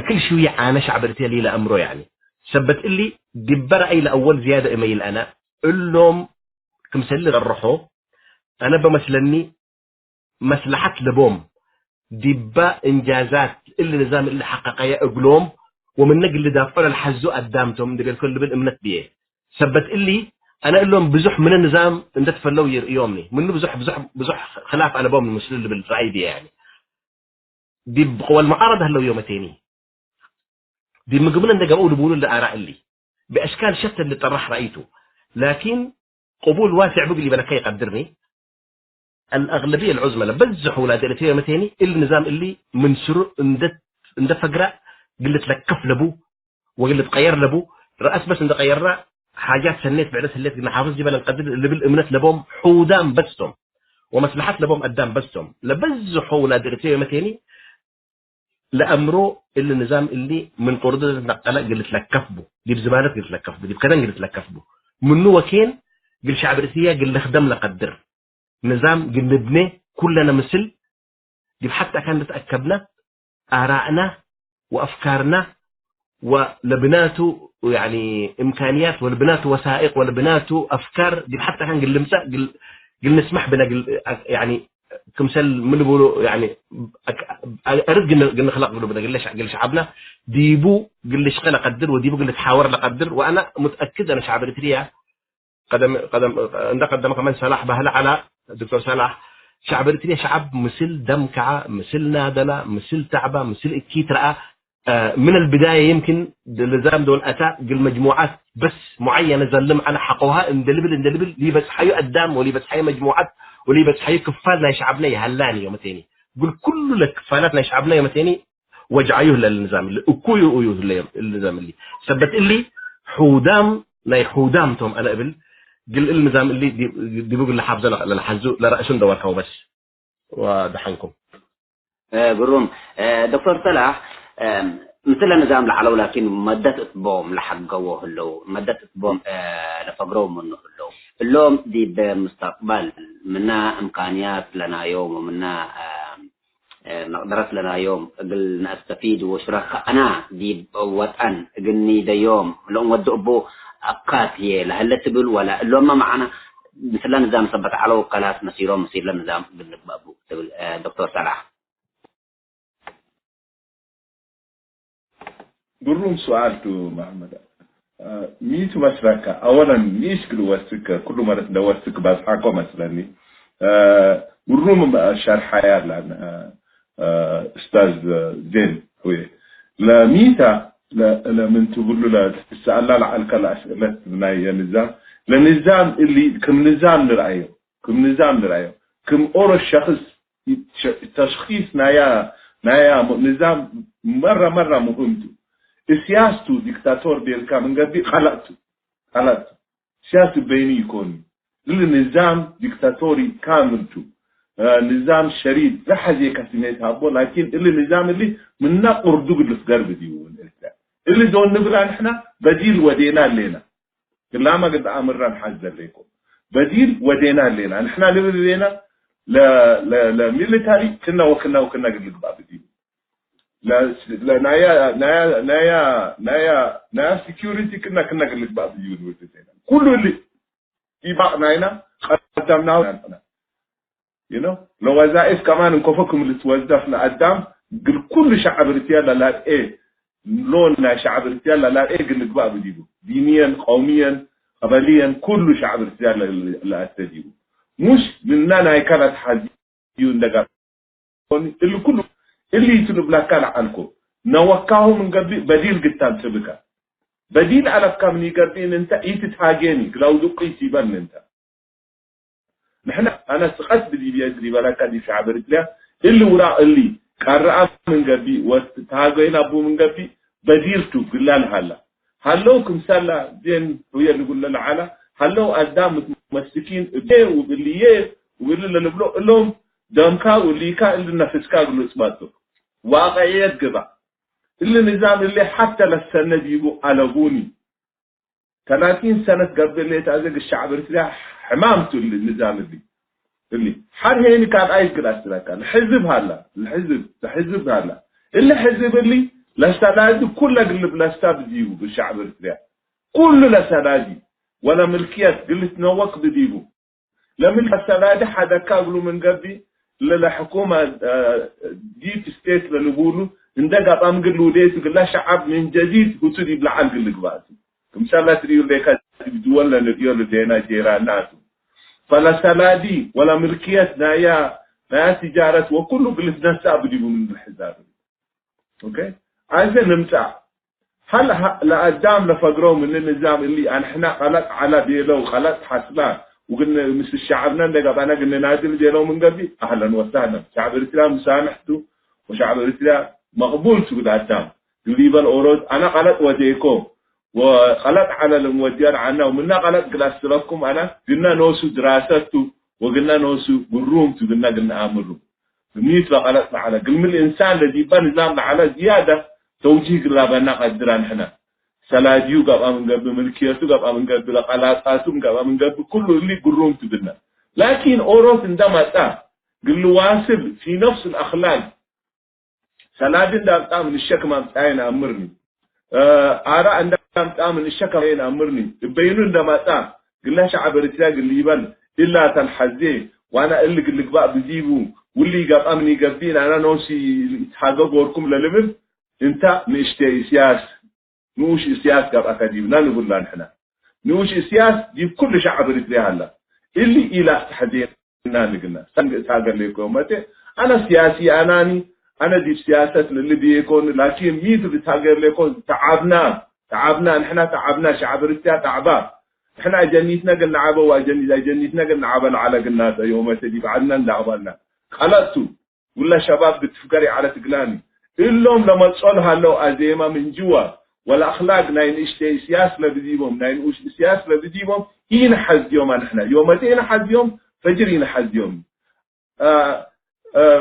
كل شويه عانى شعب اريتريا لي لامره يعني ثبت لي دبر اي لاول زياده ايميل انا قل لهم كمسل الروحو انا بمثلني مصلحه لبوم دبا انجازات اللي نظام اللي حققها اقلوم ومن نقل اللي دافعوا الحزو قدامتهم دي الكل بالامنت بيه ثبت اللي انا اقول لهم بزح من النظام انت تفلو يومني منه بزح خلاف على بوم المسلم اللي بالرأي دي يعني دي بقوى المعارضه هلو يومتيني دي من قبل ان بيقولوا الاراء اللي باشكال شتى اللي طرح رايته لكن قبول واسع بقول لي بلكي يقدرني الاغلبيه العظمى لبزحوا ولا دلتيه متيني النظام اللي من شروع اند فقره قلت لك كف لبو وقلت غير لبو راس بس اند غيرنا حاجات سنيت بعد سليت قلنا حافظ جبل القدر اللي بالامنات لبوم حودام بسهم ومصلحه لبوم قدام بسهم لبزحوا ولا دلتيه متيني لامره اللي النظام اللي من قرده نقله قلت لك كفبو دي بزمانك قلت لك كفبو دي بكذا قلت لك كفبو منو وكين قل شعب رسيه قل لخدم لقدر نظام قل نبني كلنا مثل دي حتى كان نتاكدنا ارائنا وافكارنا ولبناته يعني امكانيات ولبناته وثائق ولبناته افكار دي حتى كان قل لمسه قل نسمح بنا قل يعني كمثال من بيقولوا يعني ارد قلنا خلق قلوبنا قل شعبنا ديبو قل شقنا قدر وديبو قل تحاور لقدر وانا متاكد ان شعب اريتريا قدم كمان صلاح بهلا على الدكتور صلاح شعب اريتريا شعب مثل دمكعه مثل نادله مثل تعبه مثل اكيد رأى من البدايه يمكن النظام دول اتى قل مجموعات بس معينه زلم على حقوها اندلبل لي بس حيو قدام ولي بس حي مجموعات ولي بس حي كفالنا شعبنا يهلاني يوم تاني قل كل لك كفالاتنا شعبنا يوم تاني وجعيه للنظام اللي اكويو النظام اللي ثبت اللي حودام لا حودامتهم انا قبل قل النظام اللي دي بيقول لحافظه للحزو لرأسون دوركم بس ودحنكم قروم دكتور صلاح مثل النظام لعلو لكن مدة إطبام لحق جوه اللو مدة إطبام لفقروا منه اللو اللوم دي بمستقبل منا إمكانيات لنا يوم ومنا مقدرات لنا يوم قل نستفيد وشرخ أنا دي وطن قلني دا يوم لو ودو أبو أبقات هي لهلا تبل ولا اللوم ما معنا مثل نظام صبت على وقالات مسيرهم مسير لنظام قلنك بابو دكتور صلاح. بروم سؤالته محمد ميتو مسركة أولا ليش كل وسك كل مرة دوسك بس حكوا مثلا بروم شرح حياة لأن أستاذ زين هو لا ميتا لا من تقول له لا تسأل لا على الأسئلة بناء النظام للنظام اللي كم نظام نرأيه كم أور الشخص تشخيص نايا نظام مرة مهمته سياسته ديكتاتور بيركا من قبل خلقته سياسته بيني يكون النظام ديكتاتوري كاملته نظام شريد لا حاجة كسميت هابو لكن النظام اللي منا قردوق اللي في قرب ديون اللي دون نبغى نحنا بديل ودينا لنا كلا ما قد أمرنا نحذر لكم بديل ودينا لنا نحنا نبغى لنا لا ميليتاري كنا قد نقبع بديل لا نايا سيكوريتي كنا قد نقبع بديل كل اللي يبقى ناينا قدمناه لو وظائف كمان نكفكم اللي توظفنا قدام كل شعب رتيال لا لوننا شعب رتيال لا قل نقبع بديله دينيا قوميا قبليا كل شعب رتيال لا استجيبه مش مننا هي كانت حزيون دقا اللي كله اللي يتنب لك عنكم نوكاه من قبل بديل قتال سبكا بديل على كم نيقرتين انت يتتهاجيني لو دقي سيبان انت نحن أنا سقط بدي بيجري ولا كان شعب رجله اللي وراء اللي قرأ من قبي وتهاجين أبو من قبي بديرته قلنا هلا كم سلا زين ويا اللي قلنا على هلو قدام متمسكين بيه وباللي اللي بلو لهم دمكا واللي كا اللي نفسكا قلوا اسماته واقعيات قبع اللي نظام اللي حتى للسنة ديبو ألغوني 30 سنة قبل اللي تأذيق الشعب الرسلاح حمامته النظام اللي حر هيني كان أي كلاس لك الحزب هلا الحزب هلا اللي حزب اللي لسنادي كل قلب لستاب ديبو بالشعب الرسلاح كل لسنادي ولا ملكيات قلت نوق بديبو لمن السنادي حدا كابلو من قبل للحكومة ديب ستيت للقولوا عندك أطعم قلوا ليس قلنا شعب من جديد وتدي بالعقل اللي قباتي كمثال تريو لك دولنا نريو دينا جيراناتو فلا سلادي ولا ملكيات نايا تجارة وكله قلت نسا بديبو من الحزاب اوكي عايزين نمتع هل لقدام لفقروا من النظام اللي احنا خلق على بيلو خلق حسنا وقلنا مثل الشعبنا نقبانا قلنا نادل بيلو من قبل اهلا وسهلا شعب الاسلام مسامحته وشعب الاسلام مقبول سود قدام قليبا الاورود انا خلق وديكم وخلق على الموديان عنا ومنا خلق كلاس لكم انا قلنا نوسو دراسته وقلنا نوسو بالروم قلنا امرهم بميت خلق على قلم الانسان الذي بان نظام على زياده توجيه قلابنا قدران احنا سلاديو قبا من قبل ملكيته قبا من قبل قلاقاتهم قبا من قبل كل اللي قروم تقلنا لكن اوروس عندما تا قل له واصل في نفس الاخلاق سلادين دا من الشكمة متعين امرني آراء عندما من الشكمة متعين امرني يبينون عندما تا قل له شعب الرتلاق اللي يبان إلا تنحزيه وانا اللي قل لك بقى بجيبه واللي قبا مني قبين انا نوسي يتحقق وركم للمن انت نشتي سياس نوش سياس قبا كجيبنا نقول لها نحنا نوش سياس جيب كل شعب رتلي هلا اللي إلى تحدينا نقلنا ساقل لكم متى أنا سياسي أناني أنا دي سياسة اللي بيكون لكن ميت بتاقل لكم تعبنا نحنا تعبنا شعب رتلي تعبا نحنا جنيتنا قلنا عبا وجنيتنا قلنا عبا على قلنا يوم تجيب عدنا ندعبنا خلصتوا ولا شباب بتفكري على تقلاني اللهم لما تصلها لو أزيمة من جوا والأخلاق ناين إشتي سياس لبديبهم ناين أوش سياس لبديبهم ينحز يوم نحنا يومتين ينحز يوم فجر ينحز يوم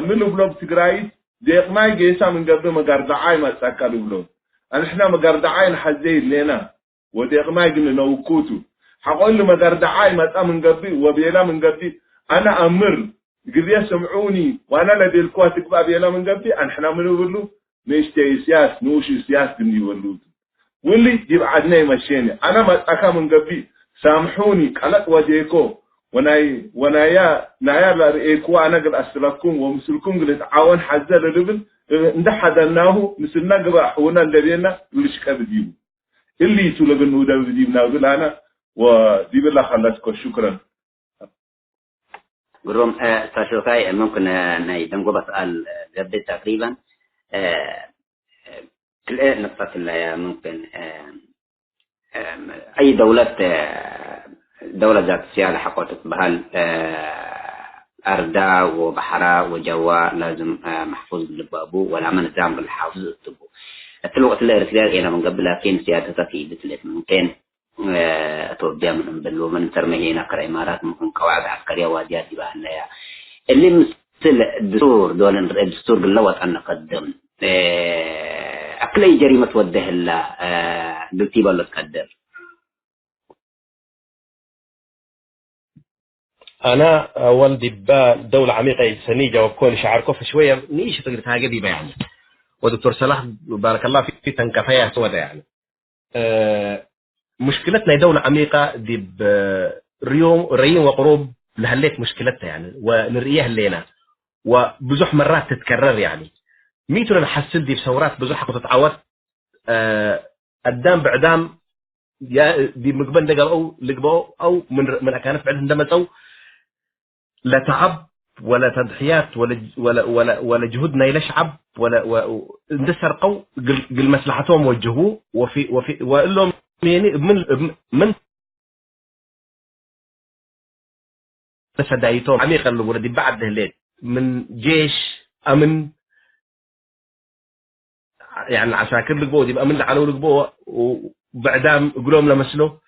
من بلوب تقرأي ديق ما يجيسا من قبل مقردعاي ما تساكالوا بلوب نحنا مقردعاي نحزين لنا وديق ما يجينا نوكوتو حقول ما دردعاي ما تأمن قبي وبيلا من قبي أنا أمر قل يسمعوني وأنا لدي الكواتك بيلا من قبي أن حنا من يقولوا نشتي سياس نوشي سياس دني يقولوا واللي يبعدنا يمشيني أنا ما أكا من قبي سامحوني قلت وجهكم ونايا لرئيكوا أنا قل أسلكم ومسلكم قل تعاون حزة للبن ندح حدناه مثلنا قبا حونا لدينا لشكا بديو اللي يتولغن ودا بديبنا وقل أنا وديب الله خلصكم شكرا قروم تشوفي ممكن نيدم قبا سؤال جديد تقريبا كل نقطة اللي ممكن أي دولة ذات سيادة حقوقت بهال أردا وبحرا وجوا لازم محفوظ بالبابو ولا من نظام بالحافظ الطبو الوقت اللي رسلها هنا من قبل لكن سيادة تفيدة اللي ممكن توبيا من بلو من ترميهنا كريمارات ممكن قواعد عسكرية واديات بهالليا اللي مثل الدستور دول الدستور قلوت أن نقدم أكلي جريمة وده الله بالتيبا اللي تقدر أنا والدي دولة عميقة سنيجة وكون شعاركو فشوية نيش تقدر تاجي دي يعني ودكتور صلاح بارك الله فيك تنكفيها سودا يعني مشكلتنا دولة عميقة دي ريم وقروب لهليت مشكلتها يعني ونرئيها لنا وبزح مرات تتكرر يعني ميتو نحصل دي بثورات بزح تتعود قدام بعدام يا دي مقبل دقل أو لقبو أو من أكانت بعد عندما تو لا تعب ولا تضحيات ولا جهودنا إلى شعب ولا اندسر قو قل مصلحتهم وجهوه وفي وقال يعني من فدايتهم عميقا لوردي بعد هليت من جيش أمن يعني عساكر لقبو دي أمن على لقبو وبعدام قلوم لمسلو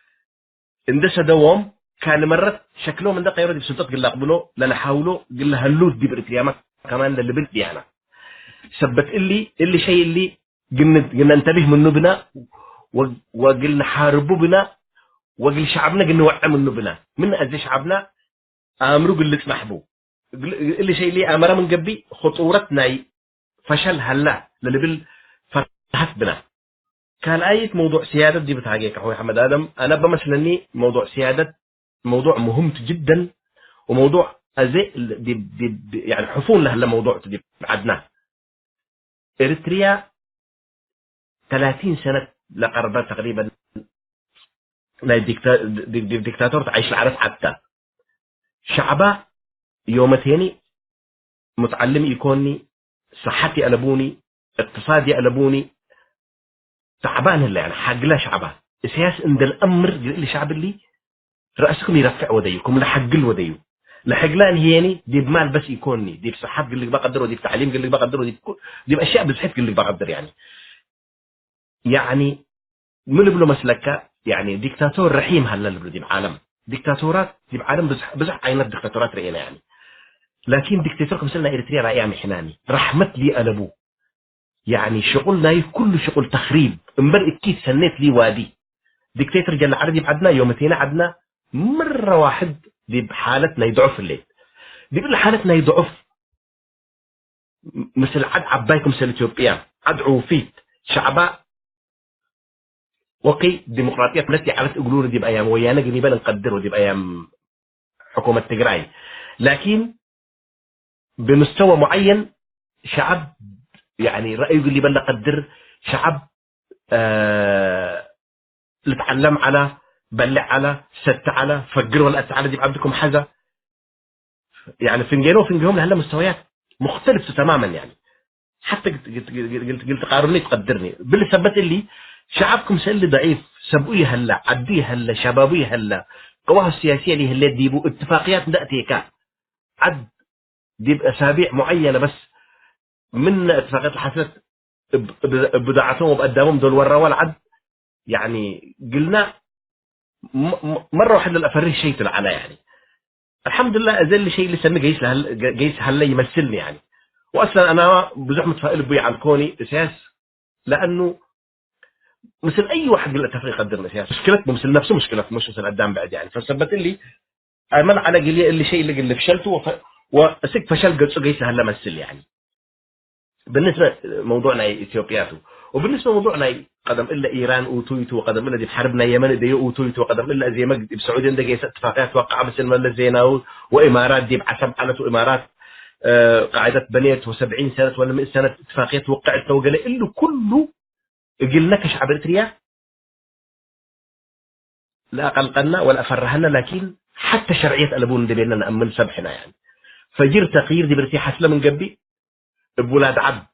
اندسر دوام كان مرات شكلهم من دقيقة يردي بسلطات قل قبلوا لنا حاولوا قل هلوت دي بريتريامك كمان اللي بنت ديانا سبت اللي شيء اللي قلنا ننتبه منه بنا وقلنا حاربوا بنا وقل شعبنا قلنا وقع منه بنا من أجل شعبنا أمروا قل تسمحبوا اللي شيء اللي أمر من قبي خطورتنا فشل هلا للي بالفتحت بنا كان أي موضوع سيادة دي بتحقيق أخوي محمد آدم أنا بمثلني موضوع سيادة موضوع مهم جدا وموضوع أزي دي يعني حفون له موضوع دي عدنا إريتريا 30 سنة لقربت تقريبا ديكتاتور تعيش العرف حتى شعبه يومتيني متعلم يكوني صحتي قلبوني اقتصادي قلبوني تعبان اللي يعني حق لا شعبه سياس عند الأمر اللي شعب اللي رأسكم يرفع وديكم لحق الوديو لحق لان هيني دي بمال بس يكونني دي بصحة قال لك بقدر ودي بتعليم قال لك بقدر دي بأشياء بصحة قال لك بقدر يعني من بلو مسلكة يعني ديكتاتور رحيم هلا اللي دي بعالم ديكتاتورات دي بعالم بزح عينات ديكتاتورات رأينا يعني لكن ديكتاتور مثلنا إريتريا رأيها محناني رحمت لي قلبو يعني شغلنا كل شغل تخريب امبر اكيد سنيت لي وادي ديكتاتور جل عربي بعدنا يومتين عدنا مرة واحد دي بحالتنا يضعف الليل دي بحالتنا يضعف مثل عبايكم مثل إثيوبيا أدعو فيك شعباء وقي ديمقراطية التي عرفت يقولون دي بأيام ويانا جنيبا نقدر دي بأيام حكومة تجراي لكن بمستوى معين شعب يعني رأيه اللي بنا قدر شعب لتعلم على بلع على ست على فقر ولا على دي عندكم حاجة يعني فنجيهم لهلا مستويات مختلفة تماما يعني حتى قلت قارني تقدرني باللي ثبت اللي شعبكم سألي ضعيف سبقيه هلا عديه هلا شبابيه هلا قواه السياسية اللي هلا ديبوا اتفاقيات نأتيكا عد ديب أسابيع معينة بس من اتفاقيات الحسنات بدعتهم وبقدامهم دول ورا والعد يعني قلنا مرة واحدة الأفريه شيء طلع يعني الحمد لله أزل شيء لسه جيس هلا يمثلني يعني وأصلا أنا بزح متفائل بي عن كوني أساس لأنه مثل اي واحد قال اتفق يقدر السياسه، مشكلتنا مثل نفسه مشكله مش مثل قدام بعد يعني. فثبت لي امل على قلي اللي شيء اللي فشلته واسك فشل قلت قيس هلا مثل يعني. بالنسبه موضوعنا اثيوبياتو، وبالنسبه موضوعنا قدم الا ايران اوتويتو وقدم الا دي بحربنا اليمن دي اوتويتو وقدم الا زي ما بسعوديه دي اتفاقيات توقع مثل ما زيناو وامارات دي بعسب حالته امارات قاعده بنيت و70 سنه ولا 100 سنه اتفاقيات وقعت وقال له كله قلنا كشعب اريتريا لا قلقنا ولا فرهنا، لكن حتى شرعيه الابون دي بيننا نامن سبحنا يعني. فجر تغيير دي برتي حسله من قبي بولاد عبد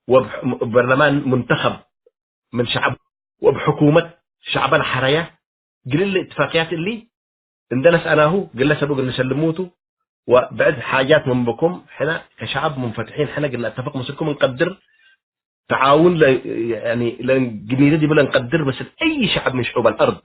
وبرلمان منتخب من شعب وبحكومه شعبنا حريه قل الاتفاقيات اللي اندلس انا هو قلنا سبق ان نسلموته وبعد حاجات من بكم احنا كشعب منفتحين احنا قلنا اتفق مسكم نقدر تعاون يعني لان دي بلا نقدر بس اي شعب من شعوب الارض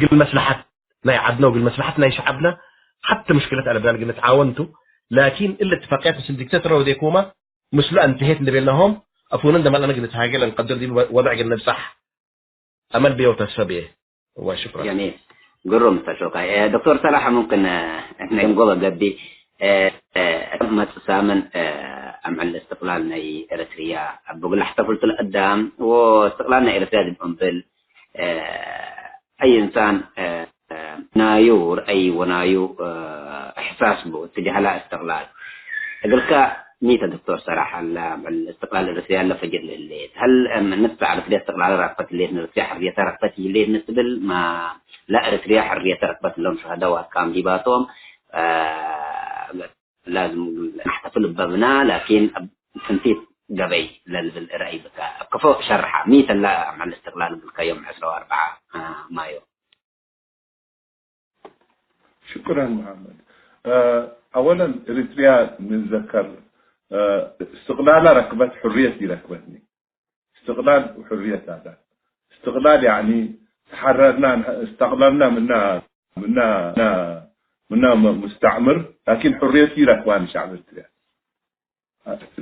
قل مصلحتنا يعدنا وقل مصلحتنا شعبنا حتى مشكله على بالنا قلنا تعاونتوا، لكن الا اتفاقيات مثل الدكتاتور وديكوما مثل انتهيت بينهم افون عندما انا قلت هاجل نقدر دي وضع قلنا بصح امل بيه وتسفى بيه. وشكرا. جميل. قرم تشوقي دكتور صلاح ممكن احنا يوم قبل قبل ما تسامن مع الاستقلال ناي اريتريا بقول احتفلت القدام واستقلالنا اريتريا بامبل اي انسان نايور اي ونايو احساس به اتجاه لا استقلال قلك ميت دكتور صراحة الاستقلال الاريتريا لا فجر الليل هل نتبع على كده استقلال رقبة الليل نرتيا حرية رقبة الليل نسبل ما لا اريتريا حرية رقبة اللون شهداء وكام ديباتهم لازم نحتفل ببنا لكن تنفيذ قبي للرأي بك كفو شرحة ميت لا مع الاستقلال بالقيم 14 مايو. شكرا محمد. اولا اريتريا نتذكر استقلال ركبت حريتي ركبتني استقلال وحرية هذا استقلال يعني تحررنا استقللنا منا مستعمر لكن حريتي ركبان شعب اريتريا.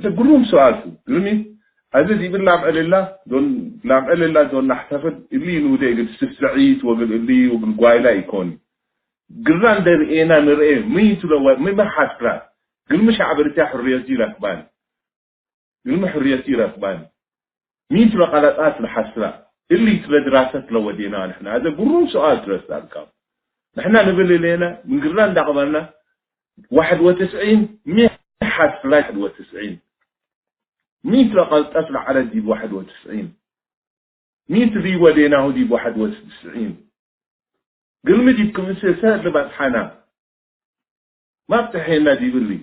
تقولون سؤالكم قلني هذا دي بالله على الله دون لا على الله دون نحتفل اللي نودي قد سعيد وقل اللي وقل قايلا يكون قلنا درينا نرئي ميت لو ما حاسرات قل مش عبرتها حريتي ركبان قل ما حريتي ركبان ميت لو قلقات الحسرات اللي تلا دراسة لو ودينا نحن هذا قرون سؤال ترسالكم نحن نقول لنا من قلنا دقبلنا 91 مية حاسرات 91 ميت لو قلت أطلع على دي 91 ميت اللي وديناه دي 91 قل ما جيبكم السياسات لبعض حنا ما بتحينا دي باللي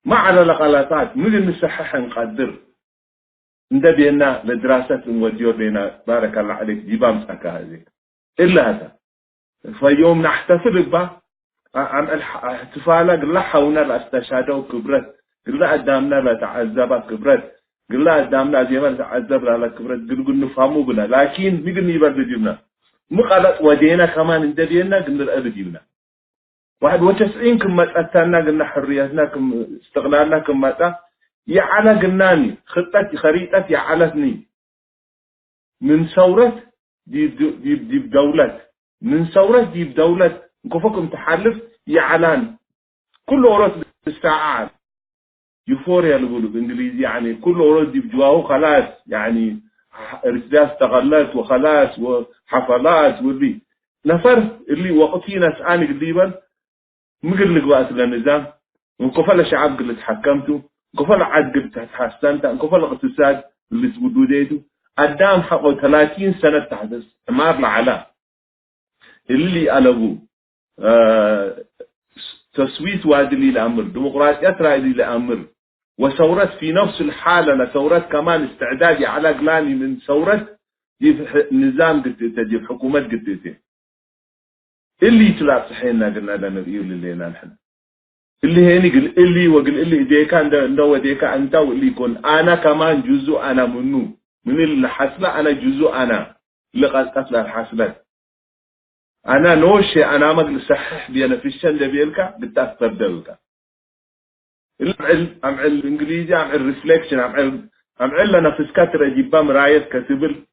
ما على الغلطات من نصحح نقدر ندبينا لدراسات ونوديور لنا بارك الله عليك دي بامسك هذه إلا هذا فيوم نحتفل به عن احتفالنا قل حونا لاستشهاد وكبرت قل قدامنا لا تعذب كبرت قل قدامنا زي ما تعذب لا كبرت قل نفهمه بنا لكن نقول نبرد جبنا مقالات ودينا كمان ندبينا قلنا الأرض جبنا 91 كم متأتانا قلنا حريتنا كم استقلالنا كم متى يعلى قلناني خطتي خريطتي يعلتني من ثورة دي بدولة من ثورة دي بدولة نكفكم تحالف يعلان كل أوراد بالساعات يوفوريا اللي بيقولوا بالإنجليزي يعني كل أوراد دي بجواهو خلاص يعني رجال استغلت وخلاص وحفلات واللي نفر اللي وقتي ناس أنا قديما مقلق وقت النظام ونكفل الشعب اللي تحكمته نكفل عد قلت تحسنت نكفل اقتصاد اللي تبدوديته قدام حقه 30 سنة تحت استعمار العلا اللي قلبوا تصويت وادلي الأمر ديمقراطيات رائدي الأمر وثورات في نفس الحالة لثورات كمان استعدادي على قلاني من ثورات نظام قلتته دي حكومات قلتته اللي يطلع صحينا قلنا لنا اللي لنا نحن اللي هيني قل اللي وقل اللي ديكا ندو ديكا انت واللي يكون انا كمان جزء انا منه من الحسلة انا جزء انا اللي قتل الحسلات انا نوشي انا ما صحح بينا في الشن دبيلكا بتاثر دلكا الانجليزي عم الريفلكشن عم أمعلا نفسك ترجيبا مرايت كتبل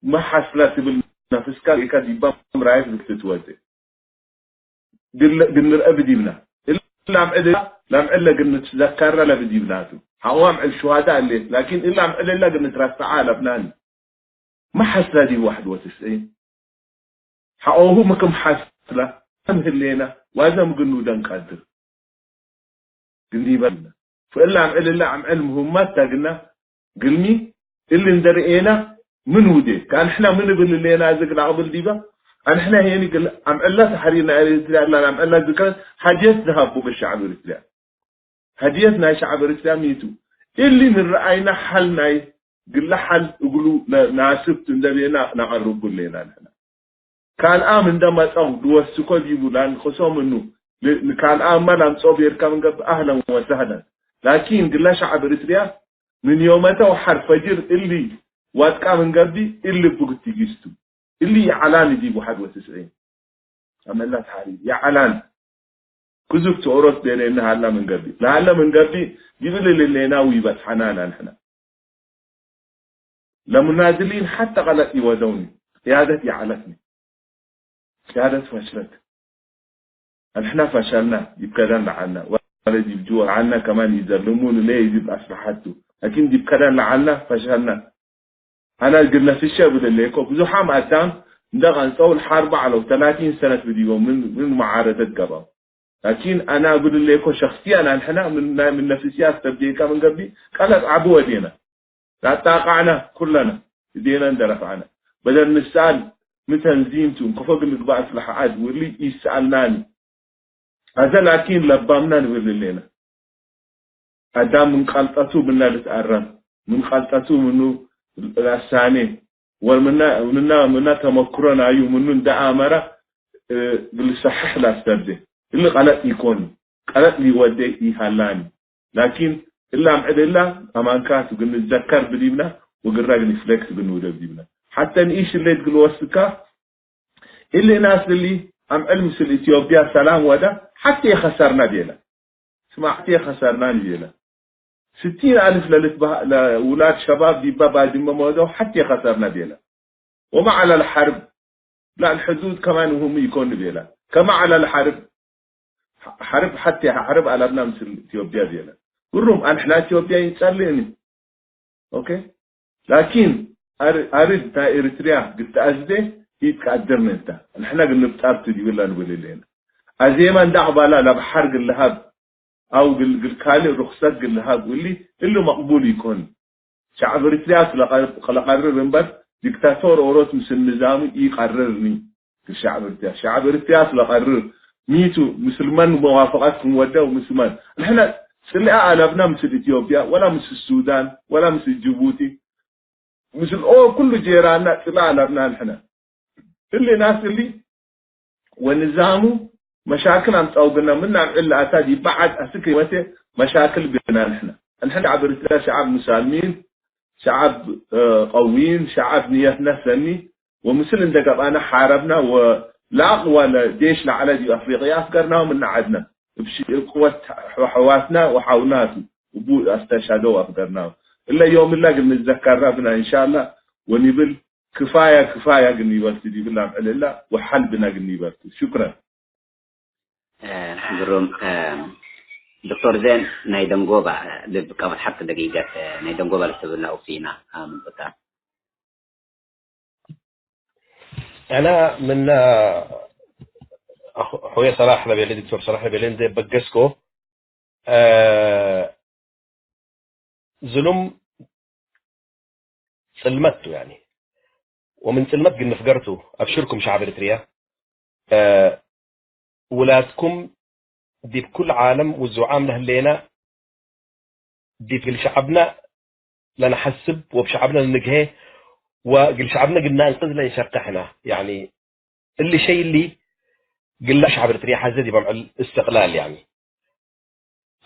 ما حصل تبل نفسك كتجيبا مرايت بتتودي قل الأبدينا إلا أمعلا لم إلا قل نتذكر لبديناتو حوام الشهداء اللي لكن إلا أمعلا قل نترفع على بنان ما حصل دي 91 حقوه ما كم حصل أمهلنا وهذا مقنو دن قدر قلني بلنا فإلا عم علم مهمات تاقنا قلني اللي ندرئينا من ودي كان احنا من يقول اللي انا ذكر العقبل ديبا احنا هيني قل عم علة تحرينا لا عم علة ذكر حديثنا هبو بالشعب الإسلام هديتنا شعب الإسلام يتو اللي من رأينا حلنا قل حل يقولوا ناسبت ندرينا نعرب كلنا نحن كان آمن دم أصاب دوسكوا يقولان خصوم إنه كان آمن أم صوب يركب قب أهلا وسهلا لكن قل شعب الإسلام من يومته وحر فجر اللي واتكا من قبدي اللي بقت تجستو اللي يعلان يجيب 91 أما لا تعالي يعلان كذب تعرف بيننا هلا من قبدي لا هلا من قبدي جبل اللي ناوي بس حنانا نحن لمنازلين حتى غلط يوزوني قيادتي علتني قيادة فشلت نحن فشلنا يبكدان لعنا ولا يجيبوا عنا كمان يزلمون ليه يجيب أسلحته لكن يبكدان لعنا فشلنا أنا قلنا في الشعب اللي يكون بزحام أدام ندغن طول حرب على 30 سنة بديو من معارضة قبل لكن أنا أقول لكم شخصيا أنا من نفسيات تبديك من قبلي قالت عبوا دينا لا تقعنا كلنا دينا ندرفعنا بدل نسأل مثل زينتم كفوق المقبع أسلحة واللي يسألناني هذا لكن لبامنا نقول لنا أدام من خلطته منا لتأرم من خلطته منه الثاني ومنا تمكرنا أيو منو دعا مرة بالصحيح لا استبدي اللي قالت يكون قالت لي ودي يهلاني لكن إلا عم الله أمان كات وقلنا نتذكر بديبنا وقلنا نفلكس قلنا بديبنا حتى نعيش اللي تقول وسكا اللي ناس اللي عم ألمس الإثيوبيا سلام ودا حتى خسرنا ديلا اسمع حتى خسرنا ديلا 60,000 لأولاد شباب دي بابا دي مموذو حتى خسرنا ديلا وما على الحرب لا الحدود كمان وهم يكون ديلا كما على الحرب حرب حتى حرب على ابناء مثل إثيوبيا ديلا كلهم أنحنا إثيوبيا يتسأليني أوكي لكن أريد تا إريتريا قلت أزدي يتقدرنا انت نحنا قلنا بتابت دي ولا نقول لنا أزيما دعبالا لبحرق اللهاب أو قل رخصات اللهاب اللي مقبول يكون شعب إريتريا قرر منبر ديكتاتور أوروت مثل النظام يقررني شعب إريتريا قرر ميتو مسلمان موافقاتكم ودا ومسلمان نحن سلي أعلبنا مثل إثيوبيا ولا مثل السودان ولا مثل جيبوتي مثل كل جيراننا سلي أعلبنا نحن اللي ناس اللي ونظامه مشاكل عم تقوقنا منا إلا أتادي بعد أسكي متى مشاكل بينا نحن عبر شعب مسالمين شعب قويين شعب نيتنا سني ومثل عندك أنا حاربنا ولا ولا جيش على دي أفريقيا أفكرناهم من عدنا بقوة حواسنا وحاولناته وبو استشهدوا أفكرناهم إلا يوم الله قلنا نتذكر ربنا إن شاء الله ونبل كفاية قلني بلتدي بالله على الله وحل بنا قلني بلتدي شكرا جروم دكتور زين نايدم جوبا قبل حتى دقيقة نايدم جوبا لسبنا أوفينا من بطا أنا من أخويا صلاح لبيلين دكتور صلاح لبيلين دي بقسكو ظلم سلمته يعني ومن سلمت قلنا فقرته أبشركم شعب إريتريا ولادكم دي بكل عالم والزعام لهلينا دي في شعبنا لنا حسب وبشعبنا لنجهه وقل شعبنا قلنا انقذ لنا يشرقحنا يعني اللي شيء اللي قلنا شعب إريتريا حزدي بمع الاستقلال يعني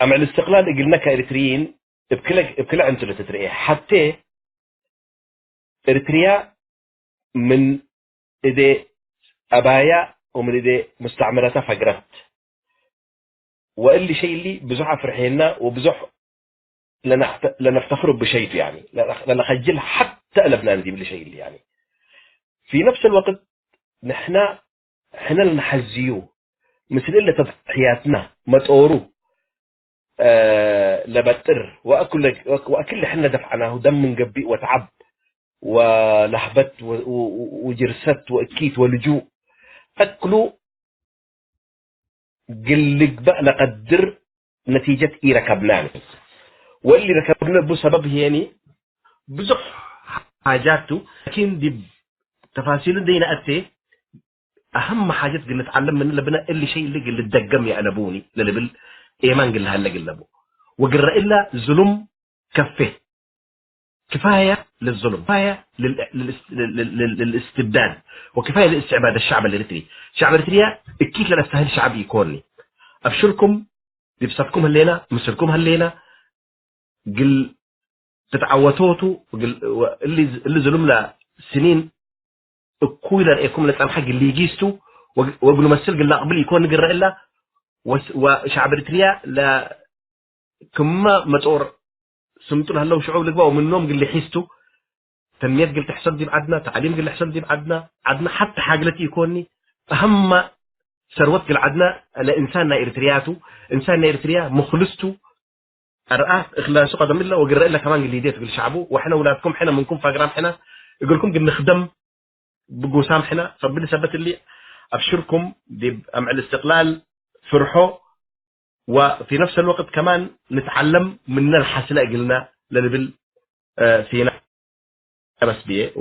أمع الاستقلال قلنا كإريتريين بكل عنصر تتريح حتى إريتريا من إيدي أبايا ومن إيدي مستعمراتها فقرت واللي شيء اللي بزح فرحينا وبزح لنفتخر بشيء يعني لنخجل حتى لبنان دي بالشيء اللي يعني في نفس الوقت نحن لنحزيوه مثل إلا تضحياتنا ما تقوروا لبتر وأكل حنا دفعناه دم من قبي وتعب ولهبت وجرست وأكيت ولجوء أكلوا قلق بقى لقدر نتيجة ركبناه واللي ركبنا بسبب يعني بزح حاجاته لكن دي تفاصيل دينا أتي أهم حاجات قلنا نتعلم من لبنا اللي شيء اللي قلنا الدقم يا أنبوني للبل إيمان قلنا هلا قلنا بو وقرأ إلا ظلم كفه كفاية للظلم كفاية للاستبداد وكفاية لاستعباد الشعب الإريتري الشعب الإريتري أكيد لا نستاهل شعب يكوني أبشركم دي بصفكم هلينا مصركم هلينا قل تتعوتوتو اللي ظلم له سنين كويلر يكون لك حق اللي يجيستو وقالوا مسل قال لا قبل يكون نقرأ إلا وشعب إريتريا لا كما متور سمتوا هلا وشعوب لك بقى ومن النوم قال لي حيستو تنمية قال تحصل دي بعدنا تعليم قال تحصل دي بعدنا عدنا حتى حاجلتي يكونني أهم ثروت قال عدنا لإنساننا إريترياتو إنساننا إريتريا مخلصتو أرأت إخلاص قدم الله وقرأ لك كمان اللي يديت قال شعبه وإحنا أولادكم إحنا منكم فقرام إحنا يقول لكم قل نخدم بقوسام إحنا فبنثبت اللي أبشركم بأمع الاستقلال فرحوا وفي نفس الوقت كمان نتعلم من الحسنة قلنا لنبل فينا بس بيه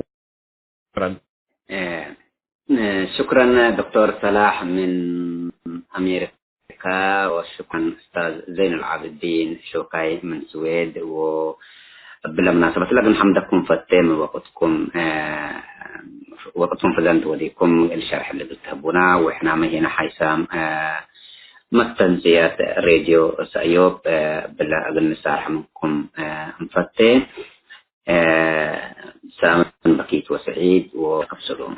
شكرا دكتور صلاح من أمريكا وشكرا أستاذ زين العابدين شوقي من السويد وبالمناسبة لكن حمدكم فالتيم وقتكم فزنت وديكم الشرح اللي بتحبونا وإحنا مهينا حيسام مستنزيات راديو سأيوب بلا أقل نسارح منكم مفتين سامن بكيت وسعيد وقبصلون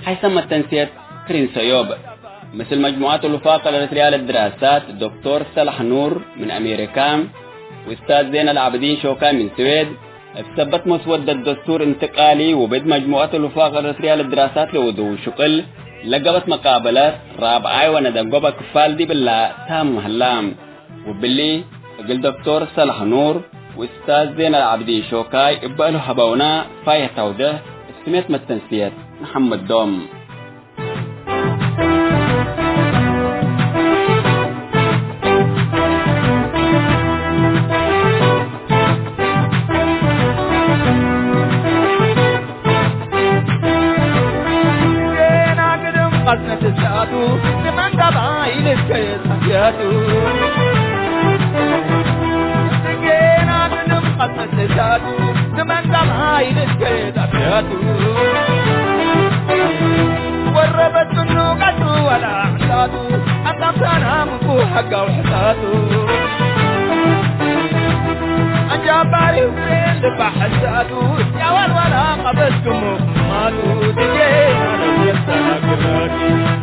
حيثم التنسيق كرين سيوب مثل مجموعات الوفاق الإريترية للدراسات الدكتور صلاح نور من أمريكا وأستاذ زين العابدين شوقي من السويد اثبت مسودة الدستور انتقالي وبد مجموعة الوفاق الإريترية للدراسات لوضوء شقل لقبت مقابلات رابعة وندقوا كفال دي بالله تام هلام وباللي قل دكتور صلاح نور وأستاذ زين العابدين شوقي إبقالوا حبونا فايه توده استميت متنسيات محمد دوم وربت النوقة ولا عشاته أطفنا مكو حقا وحساته أجاباري وفين لبحساته يا والولا قبسكم وماتوا تجينا لبيتنا كراكي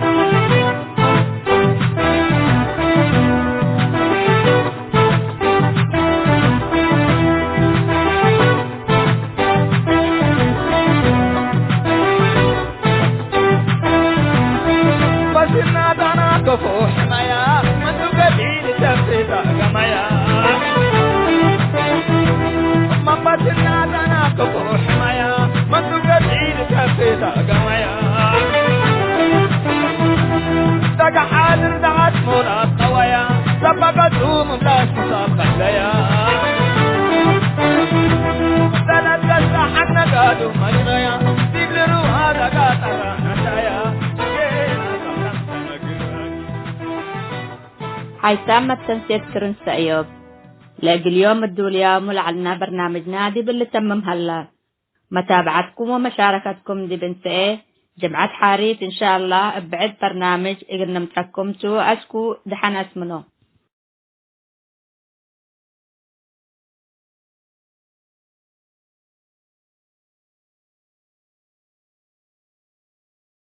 كفوح مايا من تقبيل تفيد غمايا ماما تنادنا كفوح مايا من تقبيل تفيد غمايا دقا حاضر دعات مراد قوايا سبقتو مملاش مصاب قليا دلت لسحنا قادو مرغيا تقلروا هذا قاتل نتايا حيثم التنسيق كرين سأيوب لاقي اليوم الدولية ملعلنا برنامج نادي باللي تمم هلا متابعتكم ومشاركتكم دي بنت ايه جمعة حاريت إن شاء الله بعد برنامج إقلنا متركمتو أسكو دحان اسمنو